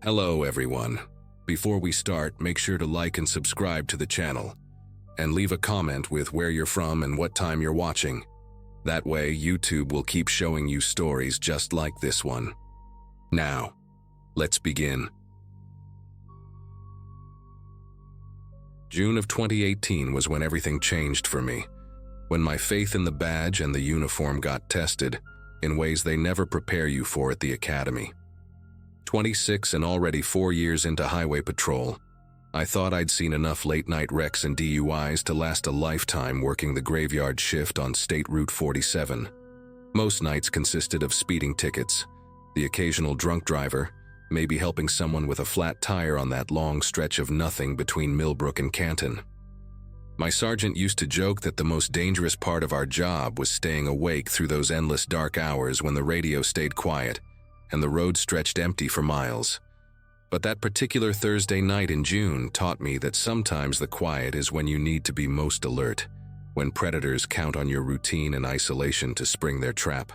Hello everyone. Before we start, make sure to like and subscribe to the channel, and leave a comment with where you're from and what time you're watching. That way, YouTube will keep showing you stories just like this one. Now, let's begin. June of 2018 was when everything changed for me, when my faith in the badge and the uniform got tested in ways they never prepare you for at the academy. 26 and already 4 years into highway patrol, I thought I'd seen enough late-night wrecks and DUIs to last a lifetime working the graveyard shift on State Route 47. Most nights consisted of speeding tickets, the occasional drunk driver, maybe helping someone with a flat tire on that long stretch of nothing between Millbrook and Canton. My sergeant used to joke that the most dangerous part of our job was staying awake through those endless dark hours when the radio stayed quiet and the road stretched empty for miles. But that particular Thursday night in June taught me that sometimes the quiet is when you need to be most alert, when predators count on your routine and isolation to spring their trap.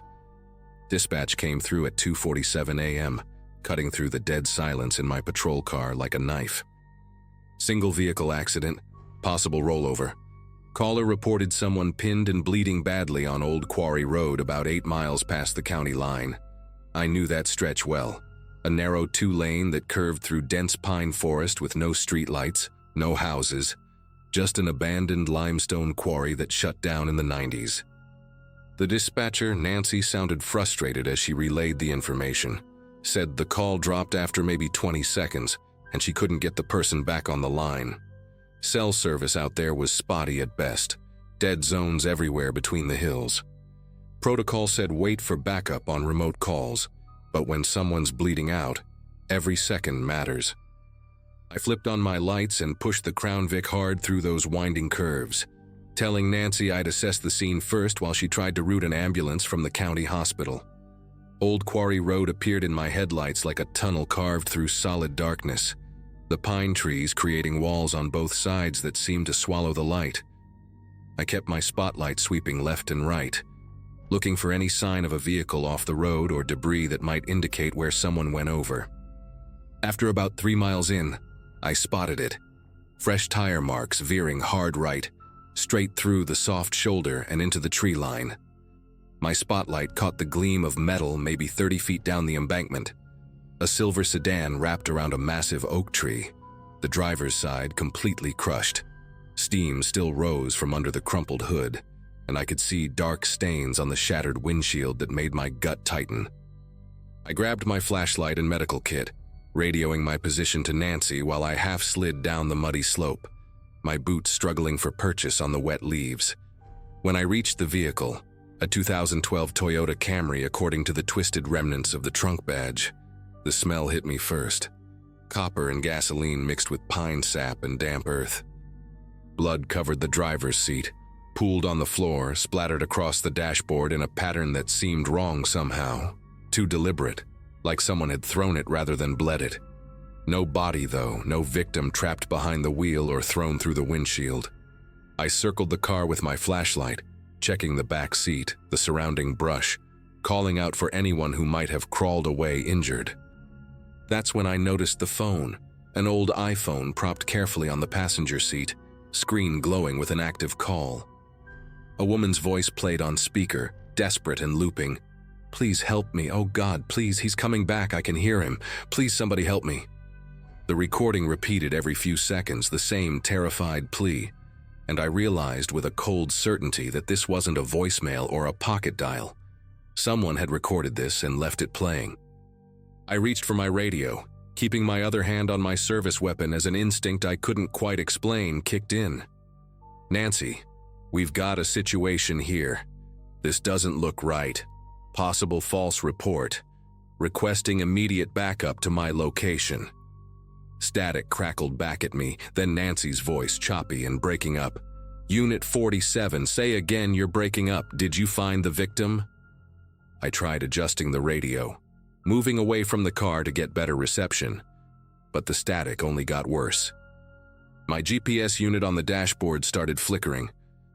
Dispatch came through at 2:47 a.m., cutting through the dead silence in my patrol car like a knife. Single vehicle accident, possible rollover. Caller reported someone pinned and bleeding badly on Old Quarry Road about 8 miles past the county line. I knew that stretch well. A narrow 2-lane that curved through dense pine forest with no streetlights, no houses, just an abandoned limestone quarry that shut down in the 90s. The dispatcher, Nancy, sounded frustrated as she relayed the information. Said the call dropped after maybe 20 seconds, and she couldn't get the person back on the line. Cell service out there was spotty at best, dead zones everywhere between the hills. Protocol said wait for backup on remote calls, but when someone's bleeding out, every second matters. I flipped on my lights and pushed the Crown Vic hard through those winding curves, telling Nancy I'd assess the scene first while she tried to route an ambulance from the county hospital. Old Quarry Road appeared in my headlights like a tunnel carved through solid darkness, the pine trees creating walls on both sides that seemed to swallow the light. I kept my spotlight sweeping left and right, looking for any sign of a vehicle off the road or debris that might indicate where someone went over. After about 3 miles in, I spotted it. Fresh tire marks veering hard right, straight through the soft shoulder and into the tree line. My spotlight caught the gleam of metal maybe 30 feet down the embankment. A silver sedan wrapped around a massive oak tree, the driver's side completely crushed. Steam still rose from under the crumpled hood, and I could see dark stains on the shattered windshield that made my gut tighten. I grabbed my flashlight and medical kit, radioing my position to Nancy while I half slid down the muddy slope, my boots struggling for purchase on the wet leaves. When I reached the vehicle, a 2012 Toyota Camry according to the twisted remnants of the trunk badge, the smell hit me first. Copper and gasoline mixed with pine sap and damp earth. Blood covered the driver's seat, pooled on the floor, splattered across the dashboard in a pattern that seemed wrong somehow. Too deliberate, like someone had thrown it rather than bled it. No body though, no victim trapped behind the wheel or thrown through the windshield. I circled the car with my flashlight, checking the back seat, the surrounding brush, calling out for anyone who might have crawled away injured. That's when I noticed the phone, an old iPhone propped carefully on the passenger seat, screen glowing with an active call. A woman's voice played on speaker, desperate and looping. "Please help me, oh God, please, he's coming back, I can hear him. Please somebody help me." The recording repeated every few seconds the same terrified plea, and I realized with a cold certainty that this wasn't a voicemail or a pocket dial. Someone had recorded this and left it playing. I reached for my radio, keeping my other hand on my service weapon as an instinct I couldn't quite explain kicked in. "Nancy, we've got a situation here. This doesn't look right. Possible false report. Requesting immediate backup to my location." Static crackled back at me, then Nancy's voice choppy and breaking up. "Unit 47, say again, you're breaking up. Did you find the victim?" I tried adjusting the radio, moving away from the car to get better reception, but the static only got worse. My GPS unit on the dashboard started flickering,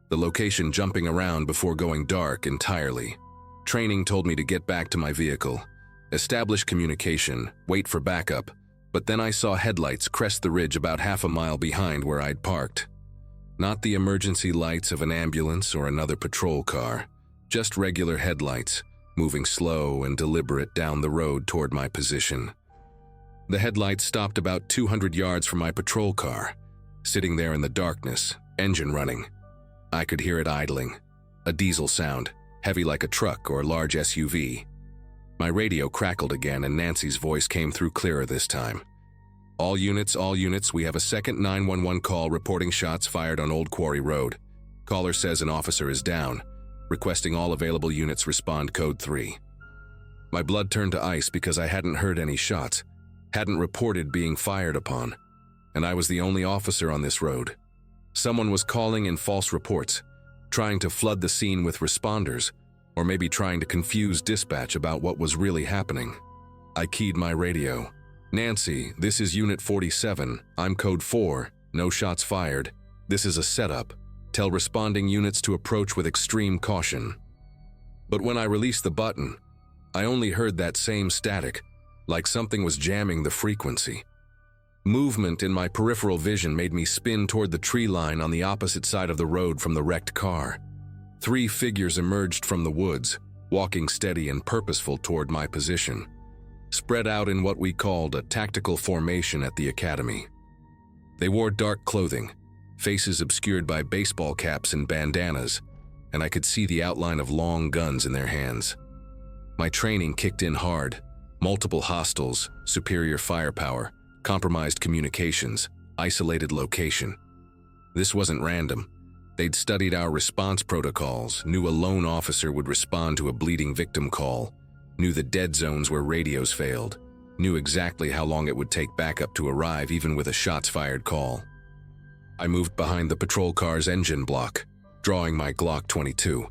the location jumping around before going dark entirely. Training told me to get back to my vehicle, establish communication, wait for backup, But then I saw headlights crest the ridge about half a mile behind where I'd parked. Not the emergency lights of an ambulance or another patrol car, just regular headlights, moving slow and deliberate down the road toward my position. The headlights stopped about 200 yards from my patrol car, sitting there in the darkness, engine running. I could hear it idling, a diesel sound, heavy like a truck or large SUV. My radio crackled again and Nancy's voice came through clearer this time. All units, we have a second 911 call reporting shots fired on Old Quarry Road. Caller says an officer is down, requesting all available units respond code 3. My blood turned to ice because I hadn't heard any shots, hadn't reported being fired upon, and I was the only officer on this road. Someone was calling in false reports, trying to flood the scene with responders, or maybe trying to confuse dispatch about what was really happening. I keyed my radio. Nancy, this is Unit 47. I'm code 4. No shots fired. This is a setup. Tell responding units to approach with extreme caution. But when I released the button, I only heard that same static, like something was jamming the frequency. Movement in my peripheral vision made me spin toward the tree line on the opposite side of the road from the wrecked car. 3 figures emerged from the woods, walking steady and purposeful toward my position, spread out in what we called a tactical formation at the academy. They wore dark clothing, faces obscured by baseball caps and bandanas, and I could see the outline of long guns in their hands. My training kicked in hard. Multiple hostiles, superior firepower, compromised communications, isolated location. This wasn't random. They'd studied our response protocols, knew a lone officer would respond to a bleeding victim call, knew the dead zones where radios failed, knew exactly how long it would take backup to arrive even with a shots-fired call. I moved behind the patrol car's engine block, drawing my Glock 22,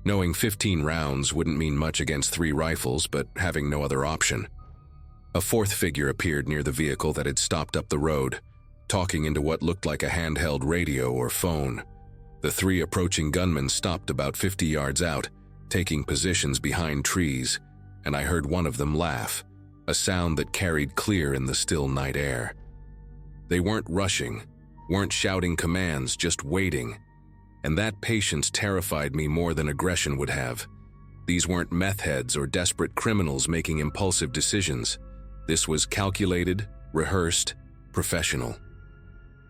knowing 15 rounds wouldn't mean much against 3 rifles, but having no other option. A 4th figure appeared near the vehicle that had stopped up the road, talking into what looked like a handheld radio or phone. The 3 approaching gunmen stopped about 50 yards out, taking positions behind trees, and I heard one of them laugh, a sound that carried clear in the still night air. They weren't rushing, weren't shouting commands, just waiting, and that patience terrified me more than aggression would have. These weren't meth heads or desperate criminals making impulsive decisions. This was calculated, rehearsed, professional.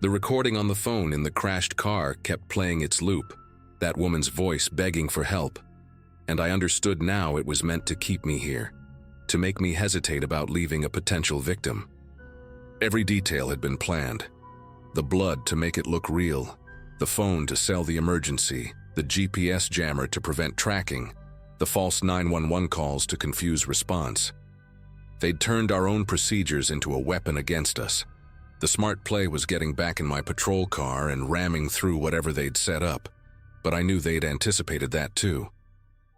The recording on the phone in the crashed car kept playing its loop, that woman's voice begging for help, and I understood now it was meant to keep me here, to make me hesitate about leaving a potential victim. Every detail had been planned. The blood to make it look real, the phone to sell the emergency, the GPS jammer to prevent tracking, the false 911 calls to confuse response. They'd turned our own procedures into a weapon against us. The smart play was getting back in my patrol car and ramming through whatever they'd set up, but I knew they'd anticipated that too.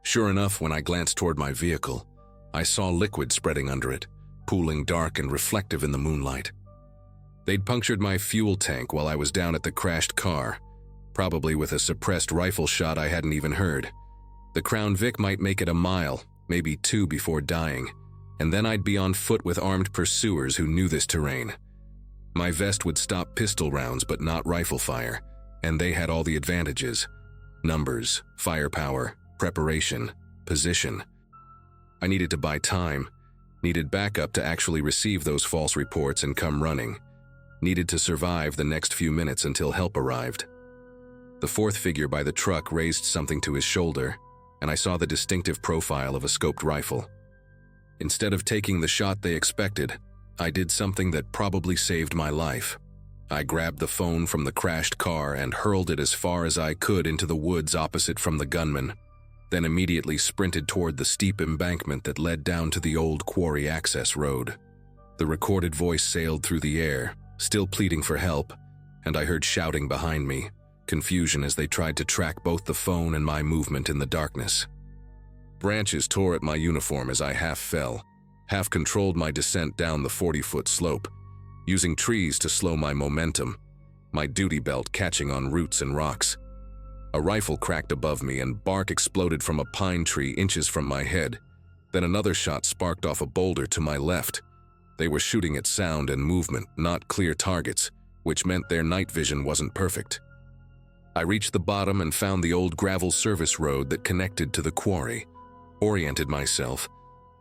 Sure enough, when I glanced toward my vehicle, I saw liquid spreading under it, pooling dark and reflective in the moonlight. They'd punctured my fuel tank while I was down at the crashed car, probably with a suppressed rifle shot I hadn't even heard. The Crown Vic might make it a mile, maybe 2 before dying, and then I'd be on foot with armed pursuers who knew this terrain. My vest would stop pistol rounds but not rifle fire, and they had all the advantages: numbers, firepower, preparation, position. I needed to buy time, needed backup to actually receive those false reports and come running, needed to survive the next few minutes until help arrived. The 4th figure by the truck raised something to his shoulder, and I saw the distinctive profile of a scoped rifle. Instead of taking the shot they expected, I did something that probably saved my life. I grabbed the phone from the crashed car and hurled it as far as I could into the woods opposite from the gunman, then immediately sprinted toward the steep embankment that led down to the Old Quarry access road. The recorded voice sailed through the air, still pleading for help, and I heard shouting behind me, confusion as they tried to track both the phone and my movement in the darkness. Branches tore at my uniform as I half fell, half controlled my descent down the 40-foot slope, using trees to slow my momentum, my duty belt catching on roots and rocks. A rifle cracked above me and bark exploded from a pine tree inches from my head. Then another shot sparked off a boulder to my left. They were shooting at sound and movement, not clear targets, which meant their night vision wasn't perfect. I reached the bottom and found the old gravel service road that connected to the quarry, oriented myself,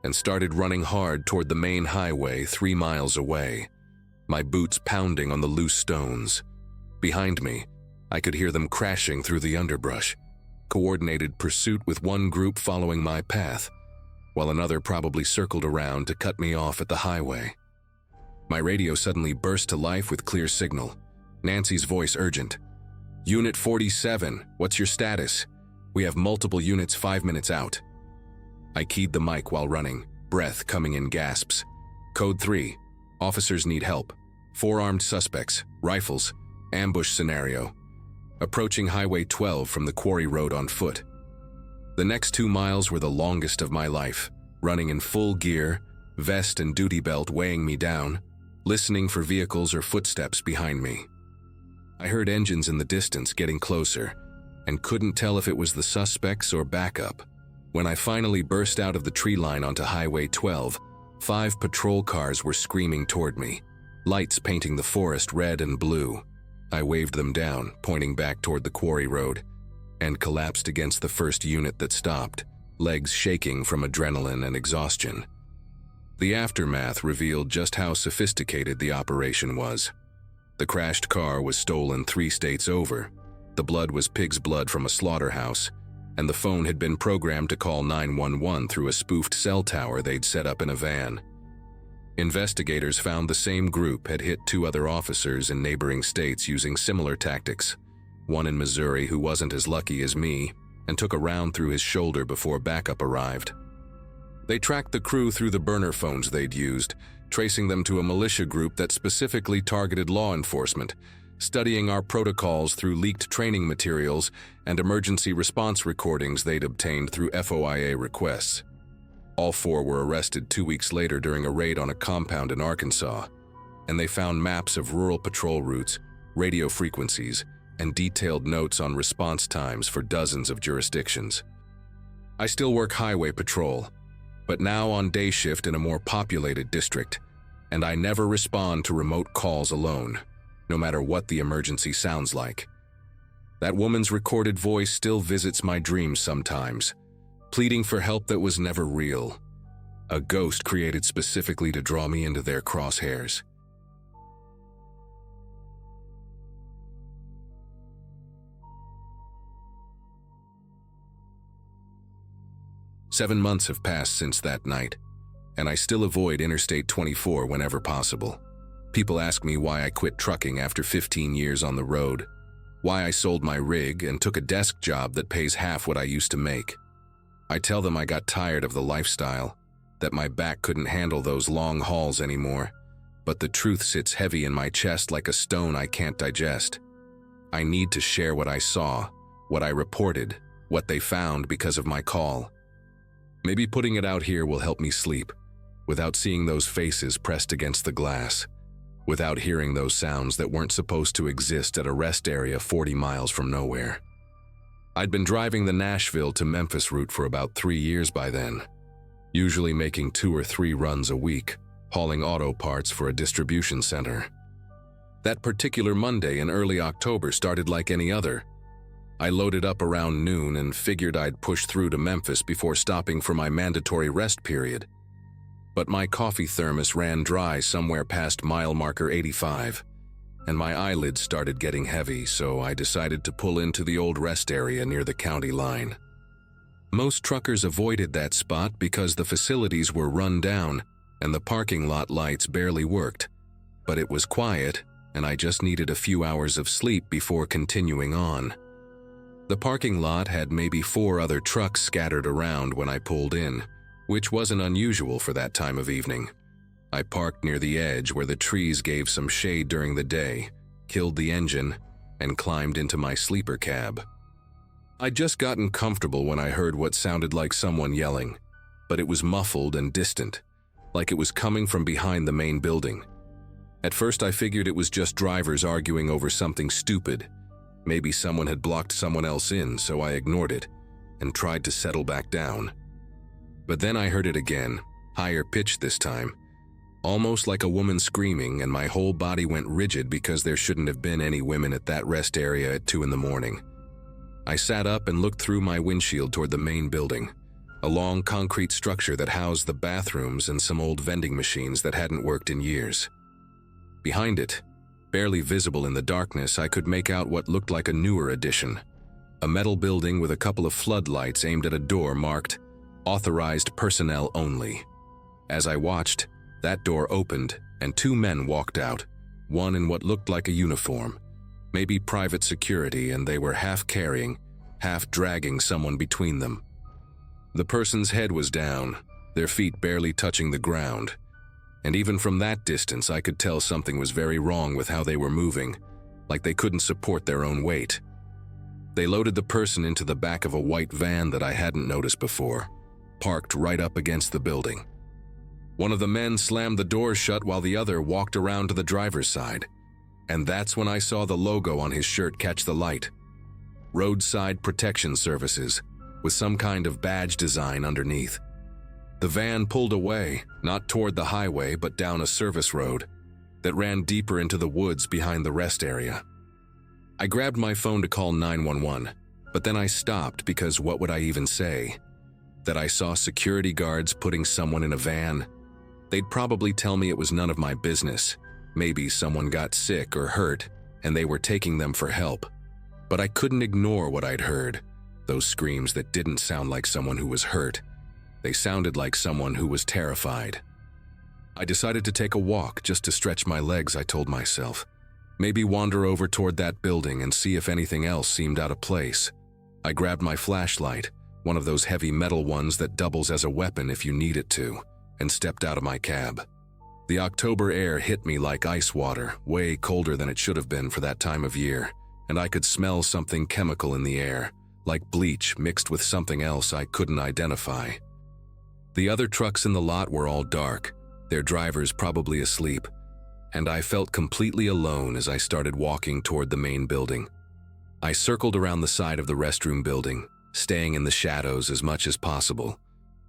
and started running hard toward the main highway 3 miles away, my boots pounding on the loose stones. Behind me, I could hear them crashing through the underbrush, coordinated pursuit with one group following my path, while another probably circled around to cut me off at the highway. My radio suddenly burst to life with clear signal. Nancy's voice urgent. "Unit 47, what's your status? We have multiple units 5 minutes out." I keyed the mic while running, breath coming in gasps. "Code 3, officers need help. 4 armed suspects, rifles, ambush scenario. Approaching Highway 12 from the quarry road on foot." The next 2 miles were the longest of my life, running in full gear, vest and duty belt weighing me down, listening for vehicles or footsteps behind me. I heard engines in the distance getting closer, and couldn't tell if it was the suspects or backup. When I finally burst out of the tree line onto Highway 12, 5 patrol cars were screaming toward me, lights painting the forest red and blue. I waved them down, pointing back toward the quarry road, and collapsed against the first unit that stopped, legs shaking from adrenaline and exhaustion. The aftermath revealed just how sophisticated the operation was. The crashed car was stolen 3 states over, the blood was pig's blood from a slaughterhouse, and the phone had been programmed to call 911 through a spoofed cell tower they'd set up in a van. Investigators found the same group had hit 2 other officers in neighboring states using similar tactics, one in Missouri who wasn't as lucky as me and took a round through his shoulder before backup arrived. They tracked the crew through the burner phones they'd used, tracing them to a militia group that specifically targeted law enforcement, studying our protocols through leaked training materials and emergency response recordings they'd obtained through FOIA requests. All 4 were arrested 2 weeks later during a raid on a compound in Arkansas, and they found maps of rural patrol routes, radio frequencies, and detailed notes on response times for dozens of jurisdictions. I still work highway patrol, but now on day shift in a more populated district, and I never respond to remote calls alone, no matter what the emergency sounds like. That woman's recorded voice still visits my dreams sometimes, pleading for help that was never real, a ghost created specifically to draw me into their crosshairs. "7 months have passed since that night, and I still avoid Interstate 24 whenever possible. People ask me why I quit trucking after 15 years on the road, why I sold my rig and took a desk job that pays half what I used to make. I tell them I got tired of the lifestyle, that my back couldn't handle those long hauls anymore, but the truth sits heavy in my chest like a stone I can't digest. I need to share what I saw, what I reported, what they found because of my call. Maybe putting it out here will help me sleep, without seeing those faces pressed against the glass, without hearing those sounds that weren't supposed to exist at a rest area 40 miles from nowhere." I'd been driving the Nashville to Memphis route for about 3 years by then, usually making 2 or 3 runs a week, hauling auto parts for a distribution center. That particular Monday in early October started like any other. I loaded up around noon and figured I'd push through to Memphis before stopping for my mandatory rest period. But my coffee thermos ran dry somewhere past mile marker 85, and my eyelids started getting heavy, so I decided to pull into the old rest area near the county line. Most truckers avoided that spot because the facilities were run down and the parking lot lights barely worked, but it was quiet and I just needed a few hours of sleep before continuing on. The parking lot had maybe 4 other trucks scattered around when I pulled in, which wasn't unusual for that time of evening. I parked near the edge where the trees gave some shade during the day, killed the engine, and climbed into my sleeper cab. I'd just gotten comfortable when I heard what sounded like someone yelling, but it was muffled and distant, like it was coming from behind the main building. At first I figured it was just drivers arguing over something stupid. Maybe someone had blocked someone else in, so I ignored it and tried to settle back down. But then I heard it again, higher pitched this time, almost like a woman screaming, and my whole body went rigid because there shouldn't have been any women at that rest area at 2 in the morning. I sat up and looked through my windshield toward the main building, a long concrete structure that housed the bathrooms and some old vending machines that hadn't worked in years. Behind it, barely visible in the darkness, I could make out what looked like a newer addition, a metal building with a couple of floodlights aimed at a door marked "Authorized Personnel Only." As I watched, that door opened and 2 men walked out, one in what looked like a uniform, maybe private security, and they were half carrying, half dragging someone between them. The person's head was down, their feet barely touching the ground, and even from that distance I could tell something was very wrong with how they were moving, like they couldn't support their own weight. They loaded the person into the back of a white van that I hadn't noticed before, parked right up against the building. One of the men slammed the door shut while the other walked around to the driver's side, and that's when I saw the logo on his shirt catch the light. Roadside Protection Services, with some kind of badge design underneath. The van pulled away, not toward the highway but down a service road that ran deeper into the woods behind the rest area. I grabbed my phone to call 911, but then I stopped because what would I even say? That I saw security guards putting someone in a van? They'd probably tell me it was none of my business. Maybe someone got sick or hurt and they were taking them for help. But I couldn't ignore what I'd heard. Those screams that didn't sound like someone who was hurt. They sounded like someone who was terrified. I decided to take a walk just to stretch my legs, I told myself. Maybe wander over toward that building and see if anything else seemed out of place. I grabbed my flashlight, one of those heavy metal ones that doubles as a weapon if you need it to, and stepped out of my cab. The October air hit me like ice water, way colder than it should have been for that time of year, and I could smell something chemical in the air, like bleach mixed with something else I couldn't identify. The other trucks in the lot were all dark, their drivers probably asleep, and I felt completely alone as I started walking toward the main building. I circled around the side of the restroom building, staying in the shadows as much as possible,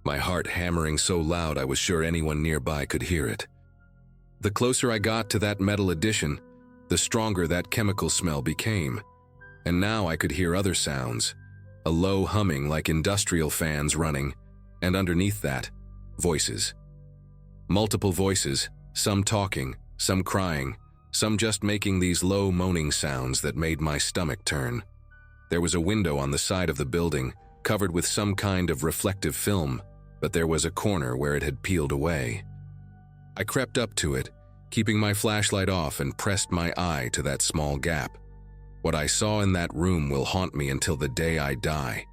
my heart hammering so loud I was sure anyone nearby could hear it. The closer I got to that metal addition, the stronger that chemical smell became, and now I could hear other sounds, a low humming like industrial fans running, and underneath that, voices. Multiple voices, some talking, some crying, some just making these low moaning sounds that made my stomach turn. There was a window on the side of the building, covered with some kind of reflective film, but there was a corner where it had peeled away. I crept up to it, keeping my flashlight off, and pressed my eye to that small gap. What I saw in that room will haunt me until the day I die.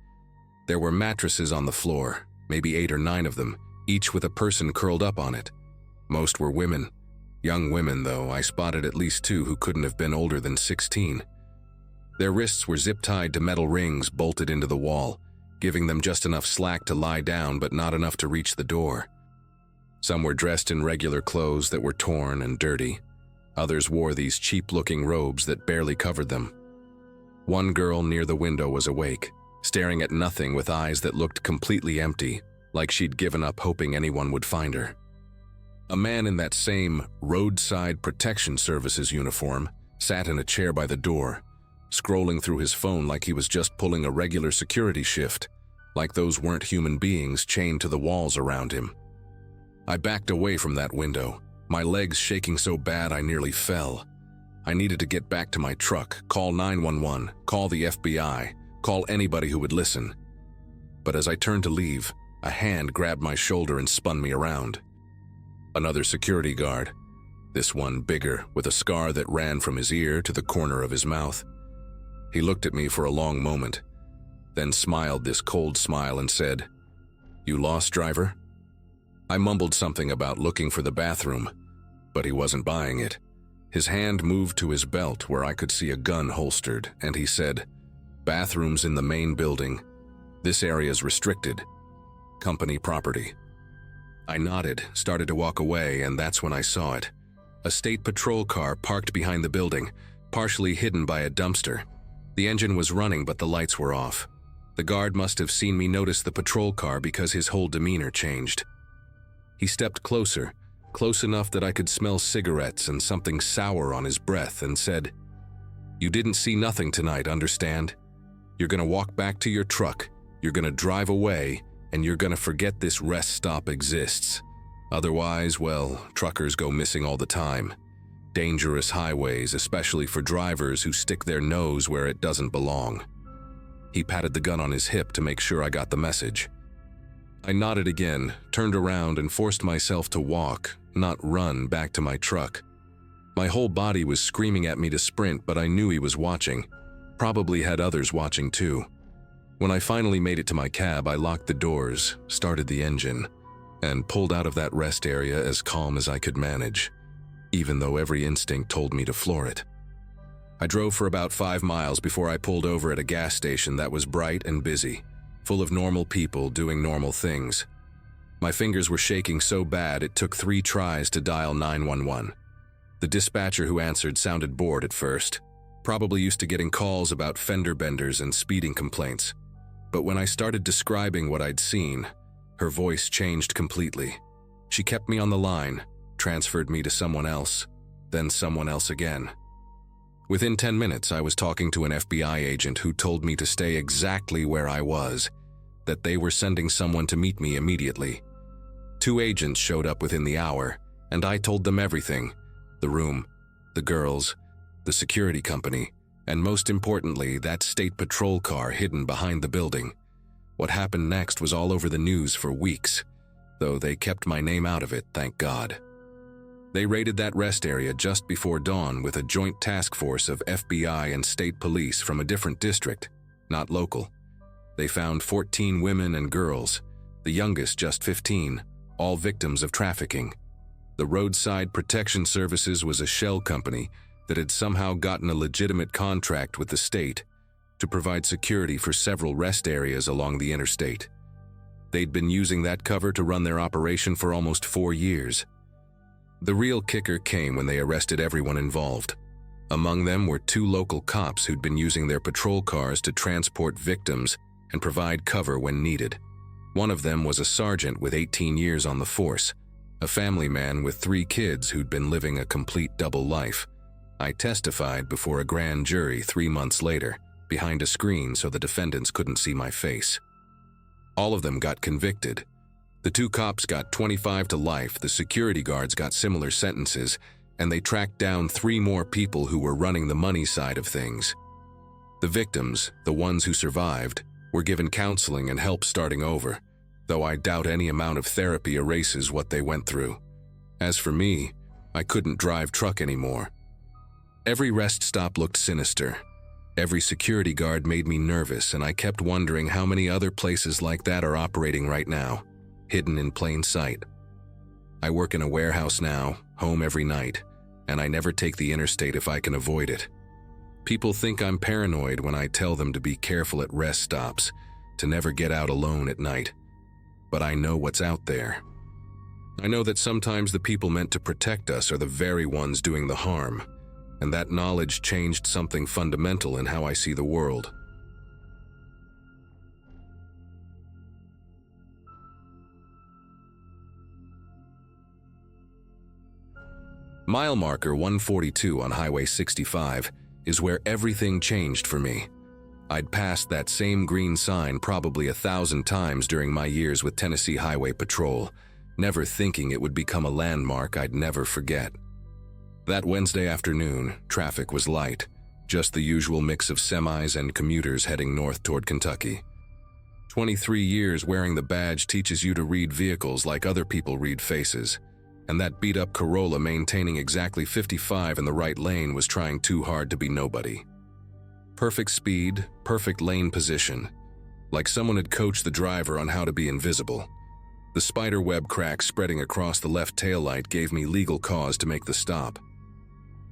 There were mattresses on the floor, maybe 8 or 9 of them, each with a person curled up on it. Most were women. Young women, though. I spotted at least 2 who couldn't have been older than 16. Their wrists were zip-tied to metal rings bolted into the wall, giving them just enough slack to lie down but not enough to reach the door. Some were dressed in regular clothes that were torn and dirty. Others wore these cheap-looking robes that barely covered them. One girl near the window was awake, staring at nothing with eyes that looked completely empty, like she'd given up hoping anyone would find her. A man in that same Roadside Protection Services uniform sat in a chair by the door, scrolling through his phone like he was just pulling a regular security shift, like those weren't human beings chained to the walls around him. I backed away from that window, my legs shaking so bad I nearly fell. I needed to get back to my truck, call 911, call the FBI, call anybody who would listen. But as I turned to leave, a hand grabbed my shoulder and spun me around. Another security guard, this one bigger, with a scar that ran from his ear to the corner of his mouth. He looked at me for a long moment, then smiled this cold smile and said, "You lost, driver?" I mumbled something about looking for the bathroom, but he wasn't buying it. His hand moved to his belt where I could see a gun holstered, and he said, "Bathrooms in the main building. This area's restricted. Company property." I nodded, started to walk away, and that's when I saw it. A state patrol car parked behind the building, partially hidden by a dumpster. The engine was running, but the lights were off. The guard must have seen me notice the patrol car because his whole demeanor changed. He stepped closer, close enough that I could smell cigarettes and something sour on his breath, and said, "You didn't see nothing tonight, understand? You're gonna walk back to your truck, you're gonna drive away, and you're gonna forget this rest stop exists. Otherwise, well, truckers go missing all the time. Dangerous highways, especially for drivers who stick their nose where it doesn't belong." He patted the gun on his hip to make sure I got the message. I nodded again, turned around, and forced myself to walk, not run, back to my truck. My whole body was screaming at me to sprint, but I knew he was watching. Probably had others watching too. When I finally made it to my cab, I locked the doors, started the engine, and pulled out of that rest area as calm as I could manage, even though every instinct told me to floor it. I drove for about 5 miles before I pulled over at a gas station that was bright and busy, full of normal people doing normal things. My fingers were shaking so bad it took 3 tries to dial 911. The dispatcher who answered sounded bored at first, probably used to getting calls about fender benders and speeding complaints. But when I started describing what I'd seen, her voice changed completely. She kept me on the line, transferred me to someone else, then someone else again. Within 10 minutes, I was talking to an FBI agent who told me to stay exactly where I was, that they were sending someone to meet me immediately. 2 agents showed up within the hour, and I told them everything: the room, the girls, the security company, and most importantly, that state patrol car hidden behind the building. What happened next was all over the news for weeks, though they kept my name out of it, thank God. They raided that rest area just before dawn with a joint task force of FBI and state police from a different district, not local. They found 14 women and girls, the youngest just 15, all victims of trafficking. The Roadside Protection Services was a shell company that had somehow gotten a legitimate contract with the state to provide security for several rest areas along the interstate. They'd been using that cover to run their operation for almost 4 years. The real kicker came when they arrested everyone involved. Among them were 2 local cops who'd been using their patrol cars to transport victims and provide cover when needed. One of them was a sergeant with 18 years on the force, a family man with 3 kids who'd been living a complete double life. I testified before a grand jury 3 months later, behind a screen so the defendants couldn't see my face. All of them got convicted. The 2 cops got 25 to life, the security guards got similar sentences, and they tracked down 3 more people who were running the money side of things. The victims, the ones who survived, were given counseling and help starting over, though I doubt any amount of therapy erases what they went through. As for me, I couldn't drive truck anymore. Every rest stop looked sinister. Every security guard made me nervous, and I kept wondering how many other places like that are operating right now, hidden in plain sight. I work in a warehouse now, home every night, and I never take the interstate if I can avoid it. People think I'm paranoid when I tell them to be careful at rest stops, to never get out alone at night. But I know what's out there. I know that sometimes the people meant to protect us are the very ones doing the harm, and that knowledge changed something fundamental in how I see the world. Mile marker 142 on Highway 65 is where everything changed for me. I'd passed that same green sign probably 1,000 times during my years with Tennessee Highway Patrol, never thinking it would become a landmark I'd never forget. That Wednesday afternoon, traffic was light, just the usual mix of semis and commuters heading north toward Kentucky. 23 years wearing the badge teaches you to read vehicles like other people read faces, and that beat-up Corolla maintaining exactly 55 in the right lane was trying too hard to be nobody. Perfect speed, perfect lane position, like someone had coached the driver on how to be invisible. The spider web crack spreading across the left taillight gave me legal cause to make the stop.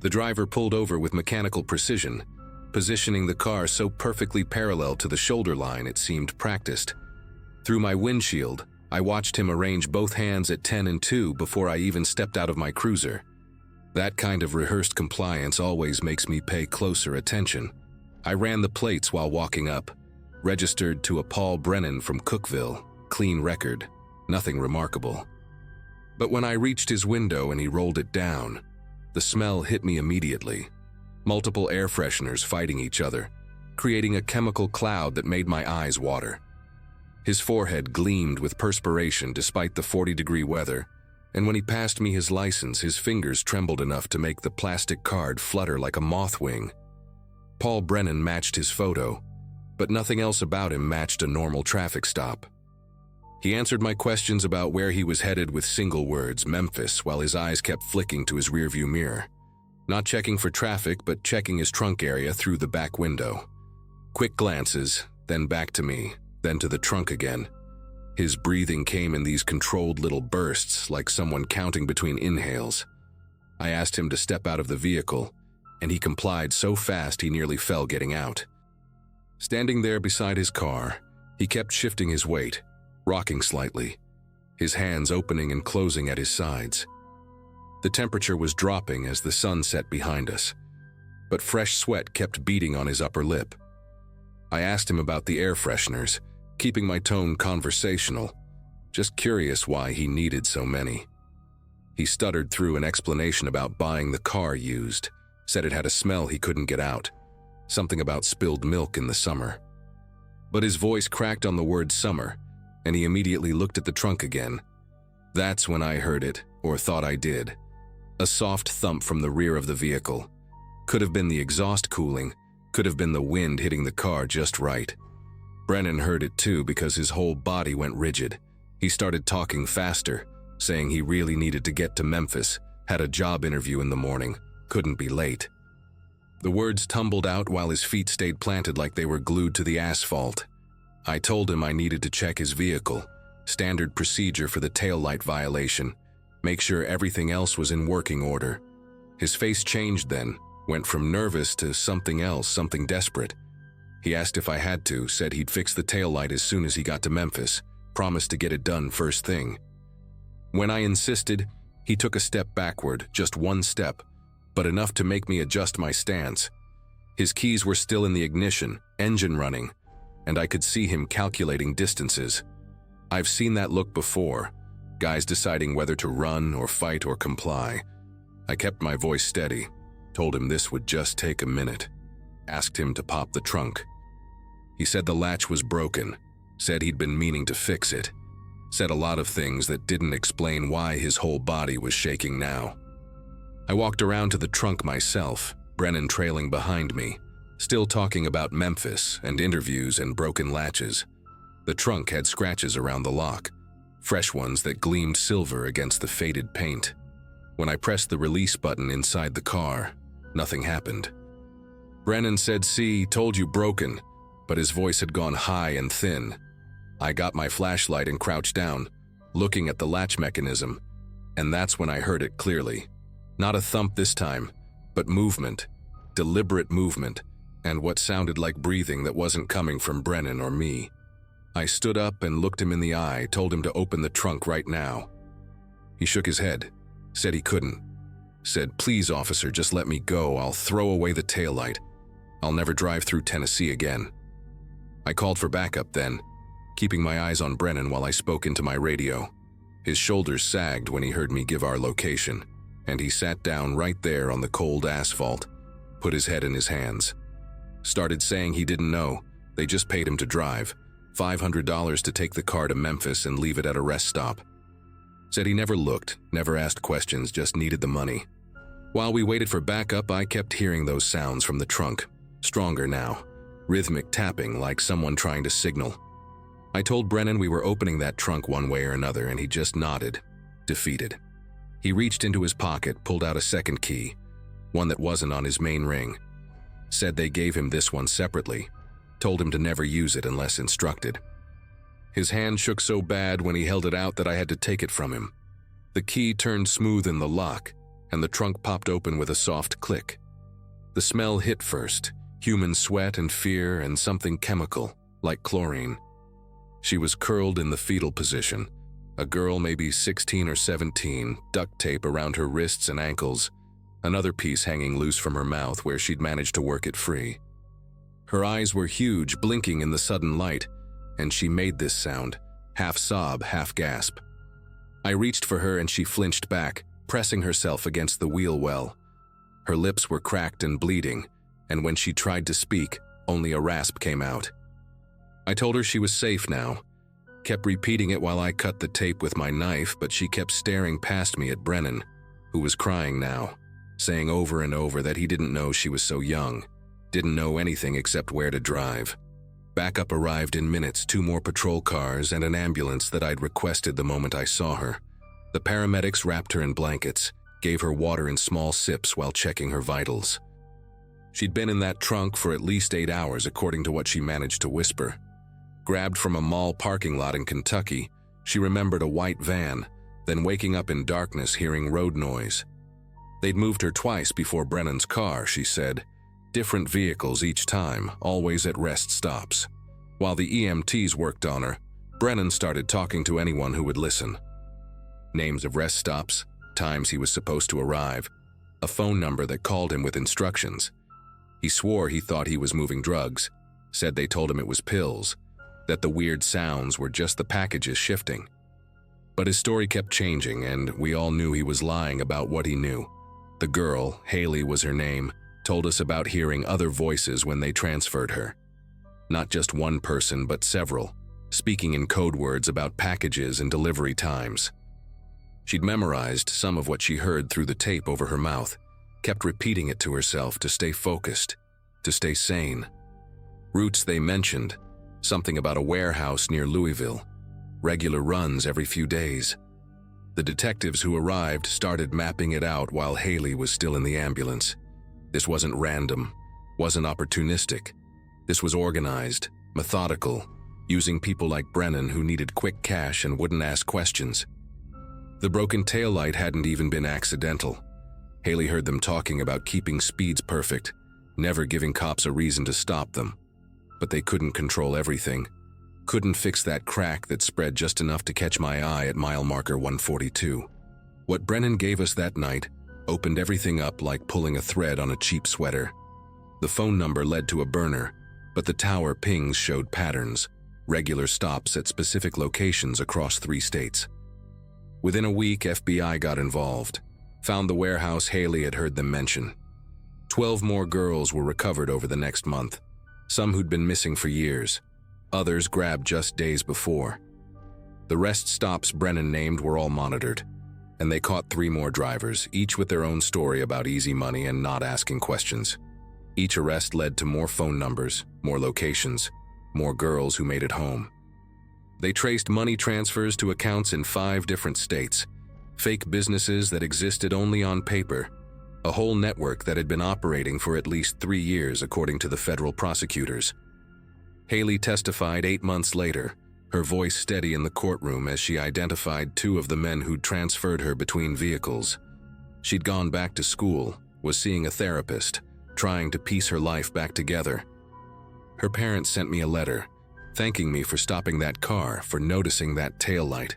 The driver pulled over with mechanical precision, positioning the car so perfectly parallel to the shoulder line it seemed practiced. Through my windshield, I watched him arrange both hands at 10 and 2 before I even stepped out of my cruiser. That kind of rehearsed compliance always makes me pay closer attention. I ran the plates while walking up, registered to a Paul Brennan from Cookville, clean record, nothing remarkable. But when I reached his window and he rolled it down, the smell hit me immediately. Multiple air fresheners fighting each other, creating a chemical cloud that made my eyes water. His forehead gleamed with perspiration despite the 40-degree weather, and when he passed me his license, his fingers trembled enough to make the plastic card flutter like a moth wing. Paul Brennan matched his photo, but nothing else about him matched a normal traffic stop. He answered my questions about where he was headed with single words, Memphis, while his eyes kept flicking to his rearview mirror. Not checking for traffic, but checking his trunk area through the back window. Quick glances, then back to me, then to the trunk again. His breathing came in these controlled little bursts, like someone counting between inhales. I asked him to step out of the vehicle, and he complied so fast he nearly fell getting out. Standing there beside his car, he kept shifting his weight, rocking slightly, his hands opening and closing at his sides. The temperature was dropping as the sun set behind us, but fresh sweat kept beading on his upper lip. I asked him about the air fresheners, keeping my tone conversational, just curious why he needed so many. He stuttered through an explanation about buying the car used, said it had a smell he couldn't get out, something about spilled milk in the summer. But his voice cracked on the word summer, and he immediately looked at the trunk again. That's when I heard it, or thought I did. A soft thump from the rear of the vehicle. Could have been the exhaust cooling, could have been the wind hitting the car just right. Brennan heard it too because his whole body went rigid. He started talking faster, saying he really needed to get to Memphis, had a job interview in the morning, couldn't be late. The words tumbled out while his feet stayed planted like they were glued to the asphalt. I told him I needed to check his vehicle, standard procedure for the taillight violation, make sure everything else was in working order. His face changed then, went from nervous to something else, something desperate. He asked if I had to, said he'd fix the taillight as soon as he got to Memphis, promised to get it done first thing. When I insisted, he took a step backward, just one step, but enough to make me adjust my stance. His keys were still in the ignition, engine running, and I could see him calculating distances. I've seen that look before, guys deciding whether to run or fight or comply. I kept my voice steady, told him this would just take a minute, asked him to pop the trunk. He said the latch was broken, said he'd been meaning to fix it, said a lot of things that didn't explain why his whole body was shaking now. I walked around to the trunk myself, Brennan trailing behind me, still talking about Memphis and interviews and broken latches. The trunk had scratches around the lock, fresh ones that gleamed silver against the faded paint. When I pressed the release button inside the car, nothing happened. Brennan said, "See, told you broken," but his voice had gone high and thin. I got my flashlight and crouched down, looking at the latch mechanism, and that's when I heard it clearly. Not a thump this time, but movement, deliberate movement, and what sounded like breathing that wasn't coming from Brennan or me. I stood up and looked him in the eye, told him to open the trunk right now. He shook his head, said he couldn't, said, "Please, officer, just let me go. I'll throw away the taillight. I'll never drive through Tennessee again." I called for backup then, keeping my eyes on Brennan while I spoke into my radio. His shoulders sagged when he heard me give our location, and he sat down right there on the cold asphalt, put his head in his hands. Started saying he didn't know, they just paid him to drive, $500 to take the car to Memphis and leave it at a rest stop. Said he never looked, never asked questions, just needed the money. While we waited for backup, I kept hearing those sounds from the trunk, stronger now, rhythmic tapping like someone trying to signal. I told Brennan we were opening that trunk one way or another, and he just nodded, defeated. He reached into his pocket, pulled out a second key, one that wasn't on his main ring. Said they gave him this one separately, told him to never use it unless instructed. His hand shook so bad when he held it out that I had to take it from him. The key turned smooth in the lock, and the trunk popped open with a soft click. The smell hit first, human sweat and fear and something chemical, like chlorine. She was curled in the fetal position, a girl maybe 16 or 17, duct tape around her wrists and ankles, another piece hanging loose from her mouth where she'd managed to work it free. Her eyes were huge, blinking in the sudden light, and she made this sound, half sob, half gasp. I reached for her and she flinched back, pressing herself against the wheel well. Her lips were cracked and bleeding, and when she tried to speak, only a rasp came out. I told her she was safe now, kept repeating it while I cut the tape with my knife, but she kept staring past me at Brennan, who was crying now, saying over and over that he didn't know she was so young, didn't know anything except where to drive. Backup arrived in minutes, 2 more patrol cars and an ambulance that I'd requested the moment I saw her. The paramedics wrapped her in blankets, gave her water in small sips while checking her vitals. She'd been in that trunk for at least 8 hours, according to what she managed to whisper. Grabbed from a mall parking lot in Kentucky, she remembered a white van, then waking up in darkness hearing road noise. They'd moved her twice before Brennan's car, she said. Different vehicles each time, always at rest stops. While the EMTs worked on her, Brennan started talking to anyone who would listen. Names of rest stops, times he was supposed to arrive, a phone number that called him with instructions. He swore he thought he was moving drugs, said they told him it was pills, that the weird sounds were just the packages shifting. But his story kept changing, and we all knew he was lying about what he knew. The girl, Haley was her name, told us about hearing other voices when they transferred her. Not just one person, but several, speaking in code words about packages and delivery times. She'd memorized some of what she heard through the tape over her mouth, kept repeating it to herself to stay focused, to stay sane. Routes they mentioned, something about a warehouse near Louisville, regular runs every few days. The detectives who arrived started mapping it out while Haley was still in the ambulance. This wasn't random, wasn't opportunistic. This was organized, methodical, using people like Brennan who needed quick cash and wouldn't ask questions. The broken taillight hadn't even been accidental. Haley heard them talking about keeping speeds perfect, never giving cops a reason to stop them. But they couldn't control everything. Couldn't fix that crack that spread just enough to catch my eye at mile marker 142. What Brennan gave us that night opened everything up like pulling a thread on a cheap sweater. The phone number led to a burner, but the tower pings showed patterns, regular stops at specific locations across 3 states. Within a week, FBI got involved, found the warehouse Haley had heard them mention. 12 more girls were recovered over the next month, some who'd been missing for years, others grabbed just days before. The rest stops Brennan named were all monitored, and they caught 3 more drivers, each with their own story about easy money and not asking questions. Each arrest led to more phone numbers, more locations, more girls who made it home. They traced money transfers to accounts in 5 different states, fake businesses that existed only on paper, a whole network that had been operating for at least 3 years according to the federal prosecutors. Haley testified 8 months later, her voice steady in the courtroom as she identified 2 of the men who'd transferred her between vehicles. She'd gone back to school, was seeing a therapist, trying to piece her life back together. Her parents sent me a letter, thanking me for stopping that car, for noticing that taillight.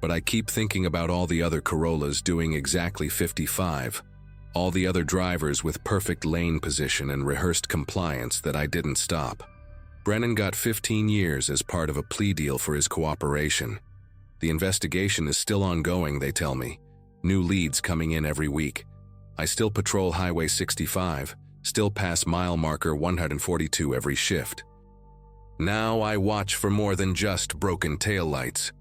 But I keep thinking about all the other Corollas doing exactly 55, all the other drivers with perfect lane position and rehearsed compliance that I didn't stop. Brennan got 15 years as part of a plea deal for his cooperation. The investigation is still ongoing, they tell me. New leads coming in every week. I still patrol Highway 65, still pass mile marker 142 every shift. Now I watch for more than just broken taillights.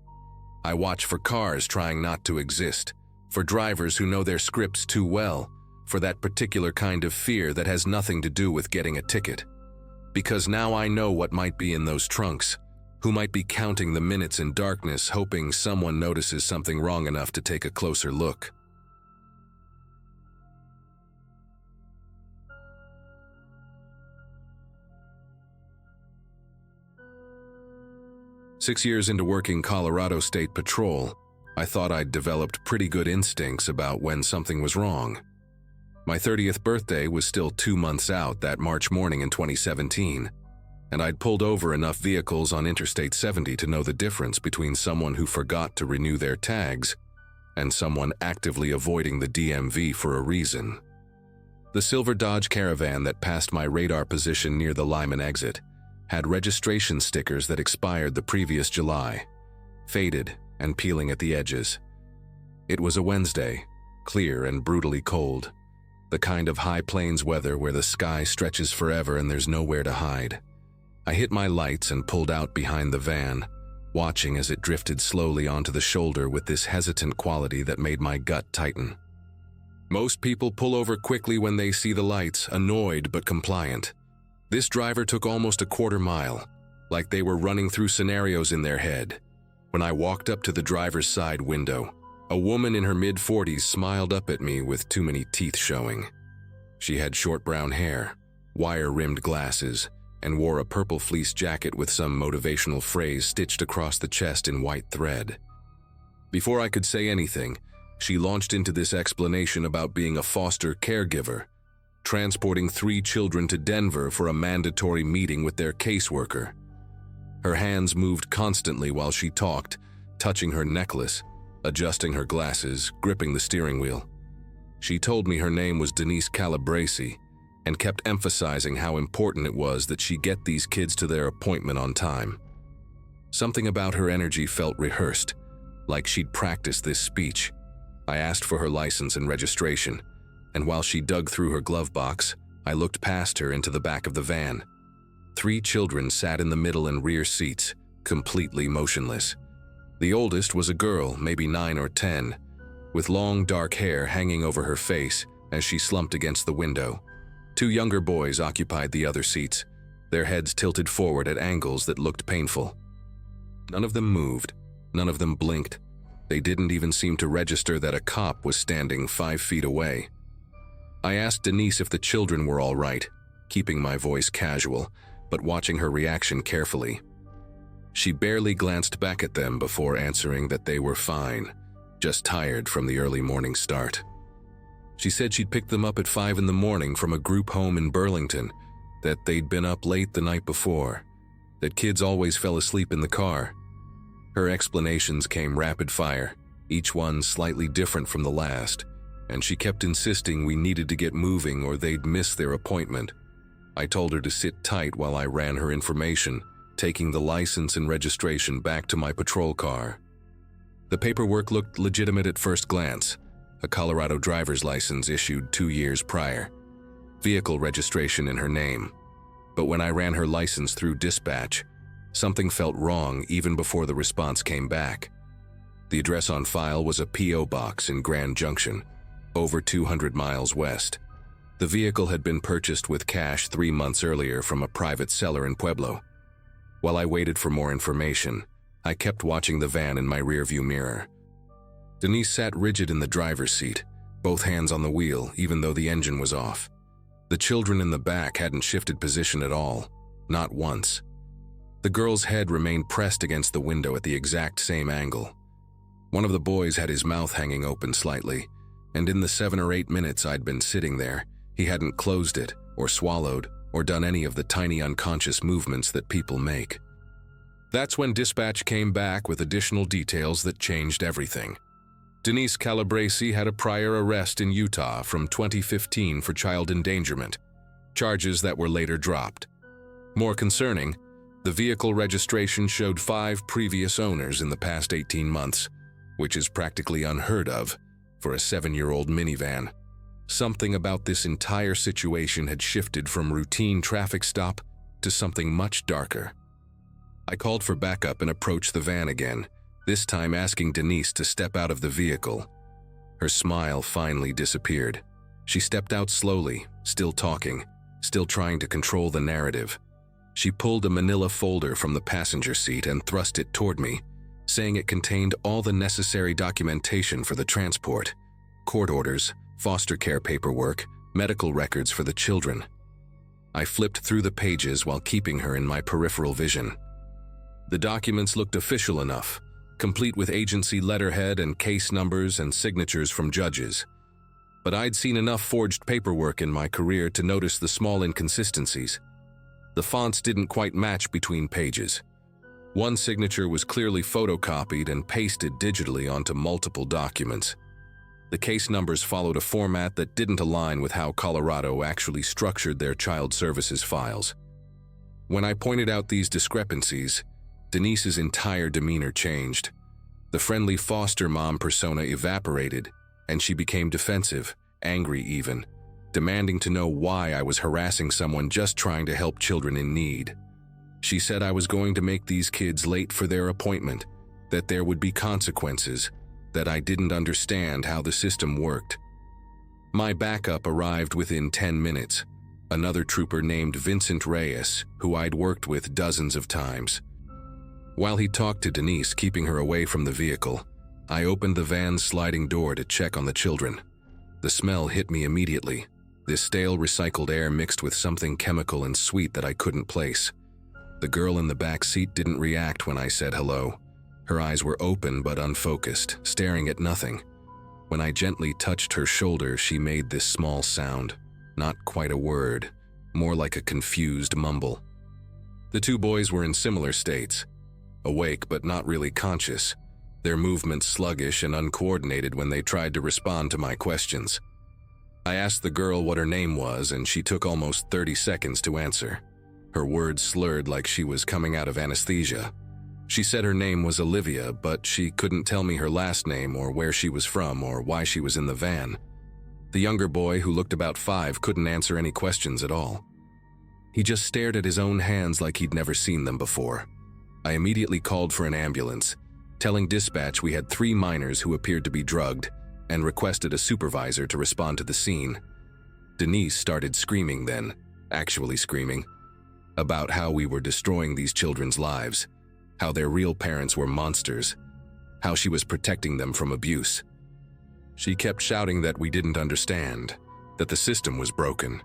I watch for cars trying not to exist, for drivers who know their scripts too well, for that particular kind of fear that has nothing to do with getting a ticket. Because now I know what might be in those trunks, who might be counting the minutes in darkness hoping someone notices something wrong enough to take a closer look. Six years into working Colorado State Patrol, I thought I'd developed pretty good instincts about when something was wrong. My 30th birthday was still 2 months out that March morning in 2017, and I'd pulled over enough vehicles on Interstate 70 to know the difference between someone who forgot to renew their tags and someone actively avoiding the DMV for a reason. The silver Dodge Caravan that passed my radar position near the Lyman exit had registration stickers that expired the previous July, faded and peeling at the edges, It was a Wednesday, clear and brutally cold, the kind of high plains weather where the sky stretches forever and there's nowhere to hide. I hit my lights and pulled out behind the van, watching as it drifted slowly onto the shoulder with this hesitant quality that made my gut tighten. Most people pull over quickly when they see the lights, annoyed but compliant. This driver took almost a quarter mile, like they were running through scenarios in their head. When I walked up to the driver's side window, a woman in her mid-40s smiled up at me with too many teeth showing. She had short brown hair, wire-rimmed glasses, and wore a purple fleece jacket with some motivational phrase stitched across the chest in white thread. Before I could say anything, she launched into this explanation about being a foster caregiver, transporting 3 children to Denver for a mandatory meeting with their caseworker. Her hands moved constantly while she talked, touching her necklace, adjusting her glasses, gripping the steering wheel. She told me her name was Denise Calabresi and kept emphasizing how important it was that she get these kids to their appointment on time. Something about her energy felt rehearsed, like she'd practiced this speech. I asked for her license and registration, and while she dug through her glove box, I looked past her into the back of the van. 3 children sat in the middle and rear seats, completely motionless. The oldest was a girl, maybe 9 or 10, with long dark hair hanging over her face as she slumped against the window. 2 younger boys occupied the other seats, their heads tilted forward at angles that looked painful. None of them moved, none of them blinked. They didn't even seem to register that a cop was standing 5 feet away. I asked Denise if the children were all right, keeping my voice casual, but watching her reaction carefully. She barely glanced back at them before answering that they were fine, just tired from the early morning start. She said she'd picked them up at 5 in the morning from a group home in Burlington, that they'd been up late the night before, that kids always fell asleep in the car. Her explanations came rapid fire, each one slightly different from the last, and she kept insisting we needed to get moving or they'd miss their appointment. I told her to sit tight while I ran her information, taking the license and registration back to my patrol car. The paperwork looked legitimate at first glance, a Colorado driver's license issued 2 years prior, vehicle registration in her name. But when I ran her license through dispatch, something felt wrong even before the response came back. The address on file was a P.O. box in Grand Junction, over 200 miles west. The vehicle had been purchased with cash 3 months earlier from a private seller in Pueblo. While I waited for more information, I kept watching the van in my rearview mirror. Denise sat rigid in the driver's seat, both hands on the wheel, even though the engine was off. The children in the back hadn't shifted position at all, not once. The girl's head remained pressed against the window at the exact same angle. One of the boys had his mouth hanging open slightly, and in the 7 or 8 minutes I'd been sitting there, he hadn't closed it, or swallowed, or done any of the tiny unconscious movements that people make. That's when dispatch came back with additional details that changed everything. Denise Calabresi had a prior arrest in Utah from 2015 for child endangerment, charges that were later dropped. More concerning, the vehicle registration showed 5 previous owners in the past 18 months, which is practically unheard of for a 7-year-old minivan. Something about this entire situation had shifted from routine traffic stop to something much darker. I called for backup and approached the van again, this time asking Denise to step out of the vehicle. Her smile finally disappeared. She stepped out slowly, still talking, still trying to control the narrative. She pulled a manila folder from the passenger seat and thrust it toward me, saying it contained all the necessary documentation for the transport: court orders, foster care paperwork, medical records for the children. I flipped through the pages while keeping her in my peripheral vision. The documents looked official enough, complete with agency letterhead and case numbers and signatures from judges. But I'd seen enough forged paperwork in my career to notice the small inconsistencies. The fonts didn't quite match between pages. One signature was clearly photocopied and pasted digitally onto multiple documents. The case numbers followed a format that didn't align with how Colorado actually structured their child services files. When I pointed out these discrepancies, Denise's entire demeanor changed. The friendly foster mom persona evaporated, and she became defensive, angry even, demanding to know why I was harassing someone just trying to help children in need. She said I was going to make these kids late for their appointment, that there would be consequences, that I didn't understand how the system worked. My backup arrived within 10 minutes, another trooper named Vincent Reyes, who I'd worked with dozens of times. While he talked to Denise, keeping her away from the vehicle, I opened the van's sliding door to check on the children. The smell hit me immediately, this stale recycled air mixed with something chemical and sweet that I couldn't place. The girl in the back seat didn't react when I said hello. Her eyes were open but unfocused, staring at nothing. When I gently touched her shoulder, she made this small sound, not quite a word, more like a confused mumble. The two boys were in similar states, awake but not really conscious, their movements sluggish and uncoordinated when they tried to respond to my questions. I asked the girl what her name was, and she took almost 30 seconds to answer. Her words slurred like she was coming out of anesthesia. She said her name was Olivia, but she couldn't tell me her last name or where she was from or why she was in the van. The younger boy, who looked about 5, couldn't answer any questions at all. He just stared at his own hands like he'd never seen them before. I immediately called for an ambulance, telling dispatch we had 3 minors who appeared to be drugged, and requested a supervisor to respond to the scene. Denise started screaming then, actually screaming, about how we were destroying these children's lives, how their real parents were monsters, how she was protecting them from abuse. She kept shouting that we didn't understand, that the system was broken,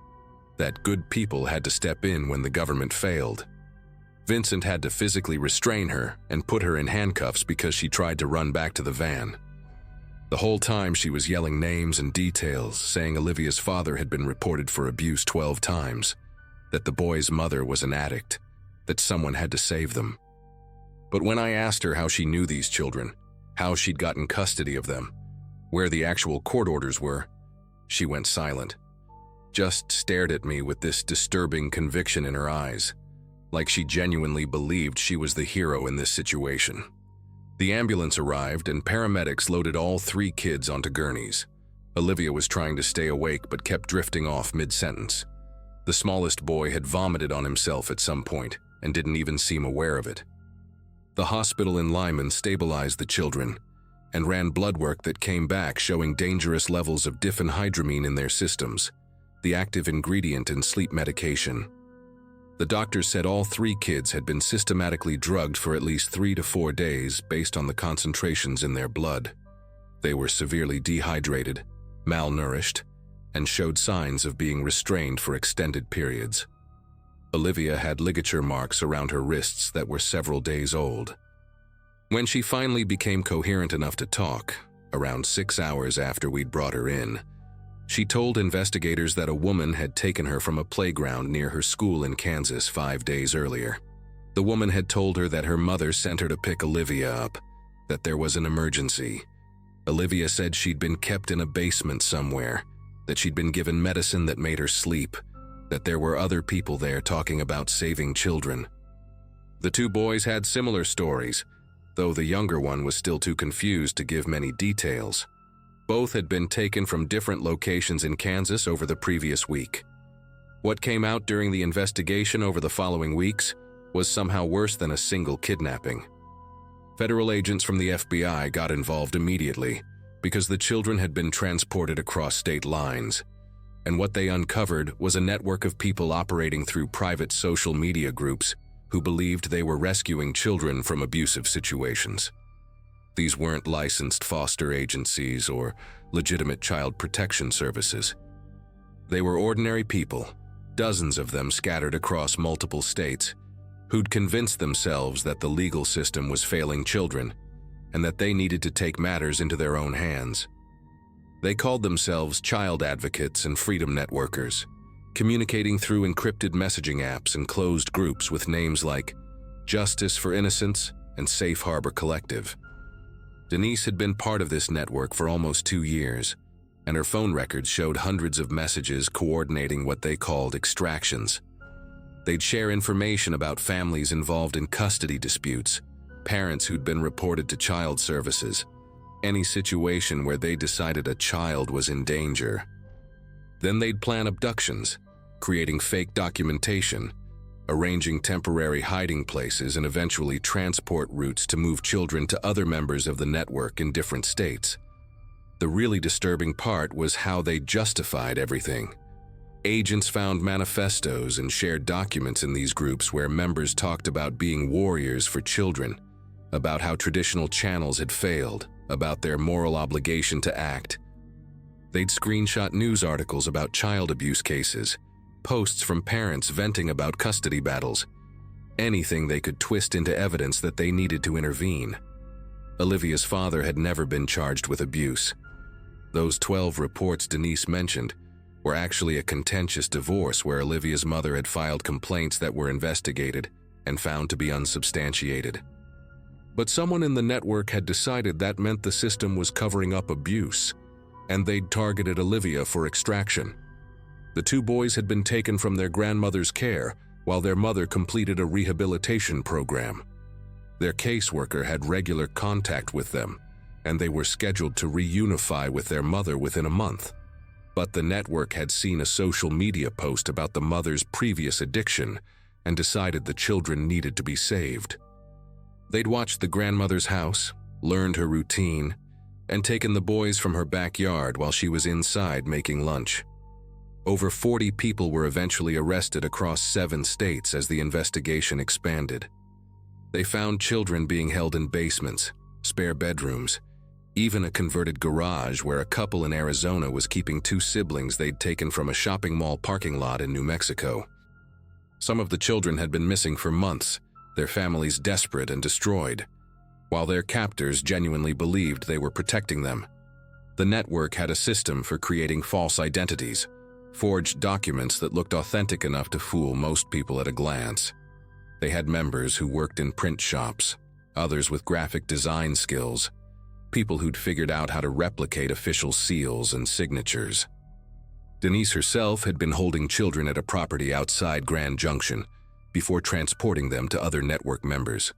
that good people had to step in when the government failed. Vincent had to physically restrain her and put her in handcuffs because she tried to run back to the van. The whole time she was yelling names and details, saying Olivia's father had been reported for abuse 12 times, that the boy's mother was an addict, that someone had to save them. But when I asked her how she knew these children, how she'd gotten custody of them, where the actual court orders were, she went silent, just stared at me with this disturbing conviction in her eyes, like she genuinely believed she was the hero in this situation. The ambulance arrived and paramedics loaded all 3 kids onto gurneys. Olivia was trying to stay awake but kept drifting off mid-sentence. The smallest boy had vomited on himself at some point and didn't even seem aware of it. The hospital in Lyman stabilized the children and ran blood work that came back showing dangerous levels of diphenhydramine in their systems, the active ingredient in sleep medication. The doctors said all 3 kids had been systematically drugged for at least 3 to 4 days based on the concentrations in their blood. They were severely dehydrated, malnourished, and showed signs of being restrained for extended periods. Olivia had ligature marks around her wrists that were several days old. When she finally became coherent enough to talk, around 6 hours after we'd brought her in, she told investigators that a woman had taken her from a playground near her school in Kansas 5 days earlier. The woman had told her that her mother sent her to pick Olivia up, that there was an emergency. Olivia said she'd been kept in a basement somewhere, that she'd been given medicine that made her sleep, that there were other people there talking about saving children. The 2 boys had similar stories, though the younger one was still too confused to give many details. Both had been taken from different locations in Kansas over the previous week. What came out during the investigation over the following weeks was somehow worse than a single kidnapping. Federal agents from the FBI got involved immediately because the children had been transported across state lines, and what they uncovered was a network of people operating through private social media groups who believed they were rescuing children from abusive situations. These weren't licensed foster agencies or legitimate child protection services. They were ordinary people, dozens of them scattered across multiple states, who'd convinced themselves that the legal system was failing children and that they needed to take matters into their own hands. They called themselves child advocates and freedom networkers, communicating through encrypted messaging apps and closed groups with names like Justice for Innocence and Safe Harbor Collective. Denise had been part of this network for almost 2 years, and her phone records showed hundreds of messages coordinating what they called extractions. They'd share information about families involved in custody disputes, parents who'd been reported to child services, any situation where they decided a child was in danger. Then they'd plan abductions, creating fake documentation, arranging temporary hiding places, and eventually transport routes to move children to other members of the network in different states. The really disturbing part was how they justified everything. Agents found manifestos and shared documents in these groups where members talked about being warriors for children, about how traditional channels had failed, about their moral obligation to act. They'd screenshot news articles about child abuse cases, posts from parents venting about custody battles, anything they could twist into evidence that they needed to intervene. Olivia's father had never been charged with abuse. Those 12 reports Denise mentioned were actually a contentious divorce where Olivia's mother had filed complaints that were investigated and found to be unsubstantiated. But someone in the network had decided that meant the system was covering up abuse, and they'd targeted Olivia for extraction. The two boys had been taken from their grandmother's care while their mother completed a rehabilitation program. Their caseworker had regular contact with them, and they were scheduled to reunify with their mother within a month. But the network had seen a social media post about the mother's previous addiction and decided the children needed to be saved. They'd watched the grandmother's house, learned her routine, and taken the boys from her backyard while she was inside making lunch. Over 40 people were eventually arrested across 7 states as the investigation expanded. They found children being held in basements, spare bedrooms, even a converted garage where a couple in Arizona was keeping 2 siblings they'd taken from a shopping mall parking lot in New Mexico. Some of the children had been missing for months, their families desperate and destroyed, while their captors genuinely believed they were protecting them. The network had a system for creating false identities, forged documents that looked authentic enough to fool most people at a glance. They had members who worked in print shops, others with graphic design skills, people who'd figured out how to replicate official seals and signatures. Denise herself had been holding children at a property outside Grand Junction before transporting them to other network members.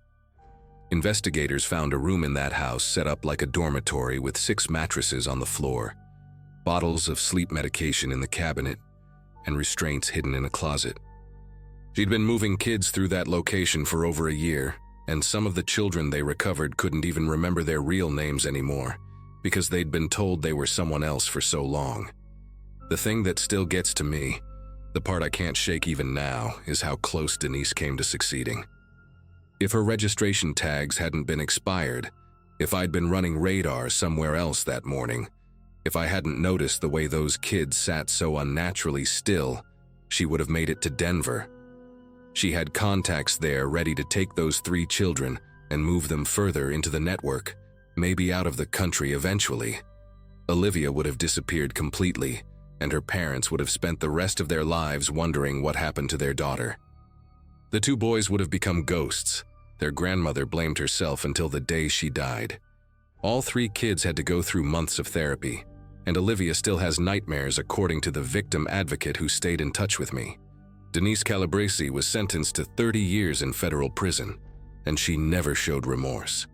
Investigators found a room in that house set up like a dormitory with 6 mattresses on the floor, bottles of sleep medication in the cabinet, and restraints hidden in a closet. She'd been moving kids through that location for over a year, and some of the children they recovered couldn't even remember their real names anymore because they'd been told they were someone else for so long. The thing that still gets to me, the part I can't shake even now, is how close Denise came to succeeding. If her registration tags hadn't been expired, if I'd been running radar somewhere else that morning, if I hadn't noticed the way those kids sat so unnaturally still, she would have made it to Denver. She had contacts there ready to take those 3 children and move them further into the network, maybe out of the country eventually. Olivia would have disappeared completely, and her parents would have spent the rest of their lives wondering what happened to their daughter. The 2 boys would have become ghosts. Their grandmother blamed herself until the day she died. All 3 kids had to go through months of therapy, and Olivia still has nightmares according to the victim advocate who stayed in touch with me. Denise Calabresi was sentenced to 30 years in federal prison, and she never showed remorse.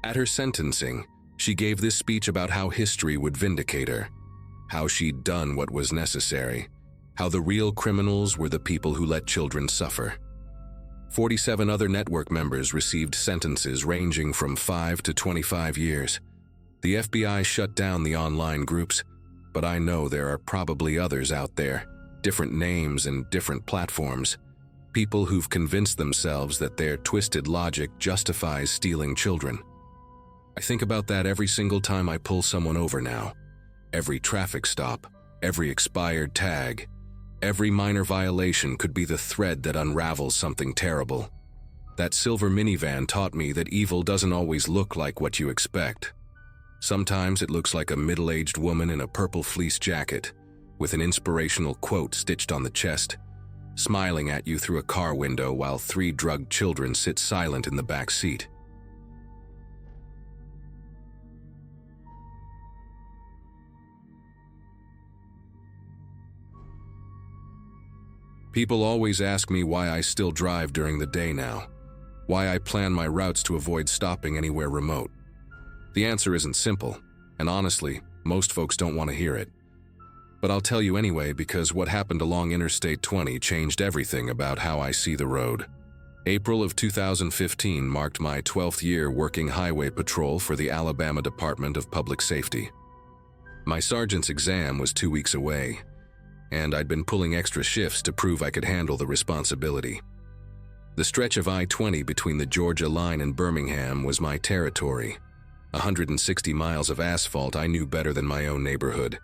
At her sentencing, she gave this speech about how history would vindicate her, how she'd done what was necessary, how the real criminals were the people who let children suffer. 47 other network members received sentences ranging from 5 to 25 years. The FBI shut down the online groups, but I know there are probably others out there, different names and different platforms, people who've convinced themselves that their twisted logic justifies stealing children. I think about that every single time I pull someone over now. Every traffic stop, every expired tag, every minor violation could be the thread that unravels something terrible. That silver minivan taught me that evil doesn't always look like what you expect. Sometimes it looks like a middle-aged woman in a purple fleece jacket, with an inspirational quote stitched on the chest, smiling at you through a car window while 3 drugged children sit silent in the back seat. People always ask me why I still drive during the day now. why I plan my routes to avoid stopping anywhere remote. The answer isn't simple, and honestly, most folks don't want to hear it. But I'll tell you anyway because what happened along Interstate 20 changed everything about how I see the road. April of 2015 marked my 12th year working highway patrol for the Alabama Department of Public Safety. My sergeant's exam was 2 weeks away, and I'd been pulling extra shifts to prove I could handle the responsibility. The stretch of I-20 between the Georgia line and Birmingham was my territory. 160 miles of asphalt I knew better than my own neighborhood.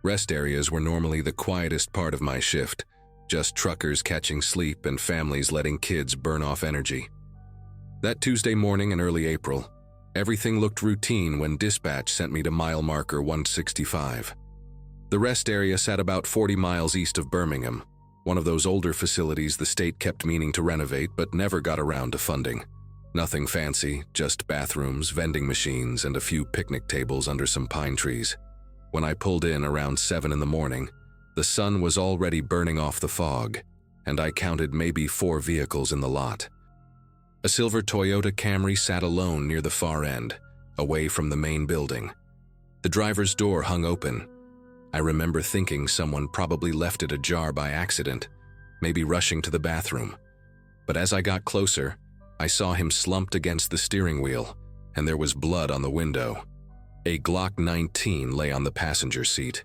Rest areas were normally the quietest part of my shift, just truckers catching sleep and families letting kids burn off energy. That Tuesday morning in early April, everything looked routine when dispatch sent me to mile marker 165. The rest area sat about 40 miles east of Birmingham, one of those older facilities the state kept meaning to renovate but never got around to funding. Nothing fancy, just bathrooms, vending machines, and a few picnic tables under some pine trees. When I pulled in around 7 in the morning, the sun was already burning off the fog, and I counted maybe 4 vehicles in the lot. A silver Toyota Camry sat alone near the far end, away from the main building. The driver's door hung open. I remember thinking someone probably left it ajar by accident, maybe rushing to the bathroom. But as I got closer, I saw him slumped against the steering wheel, and there was blood on the window. A Glock 19 lay on the passenger seat.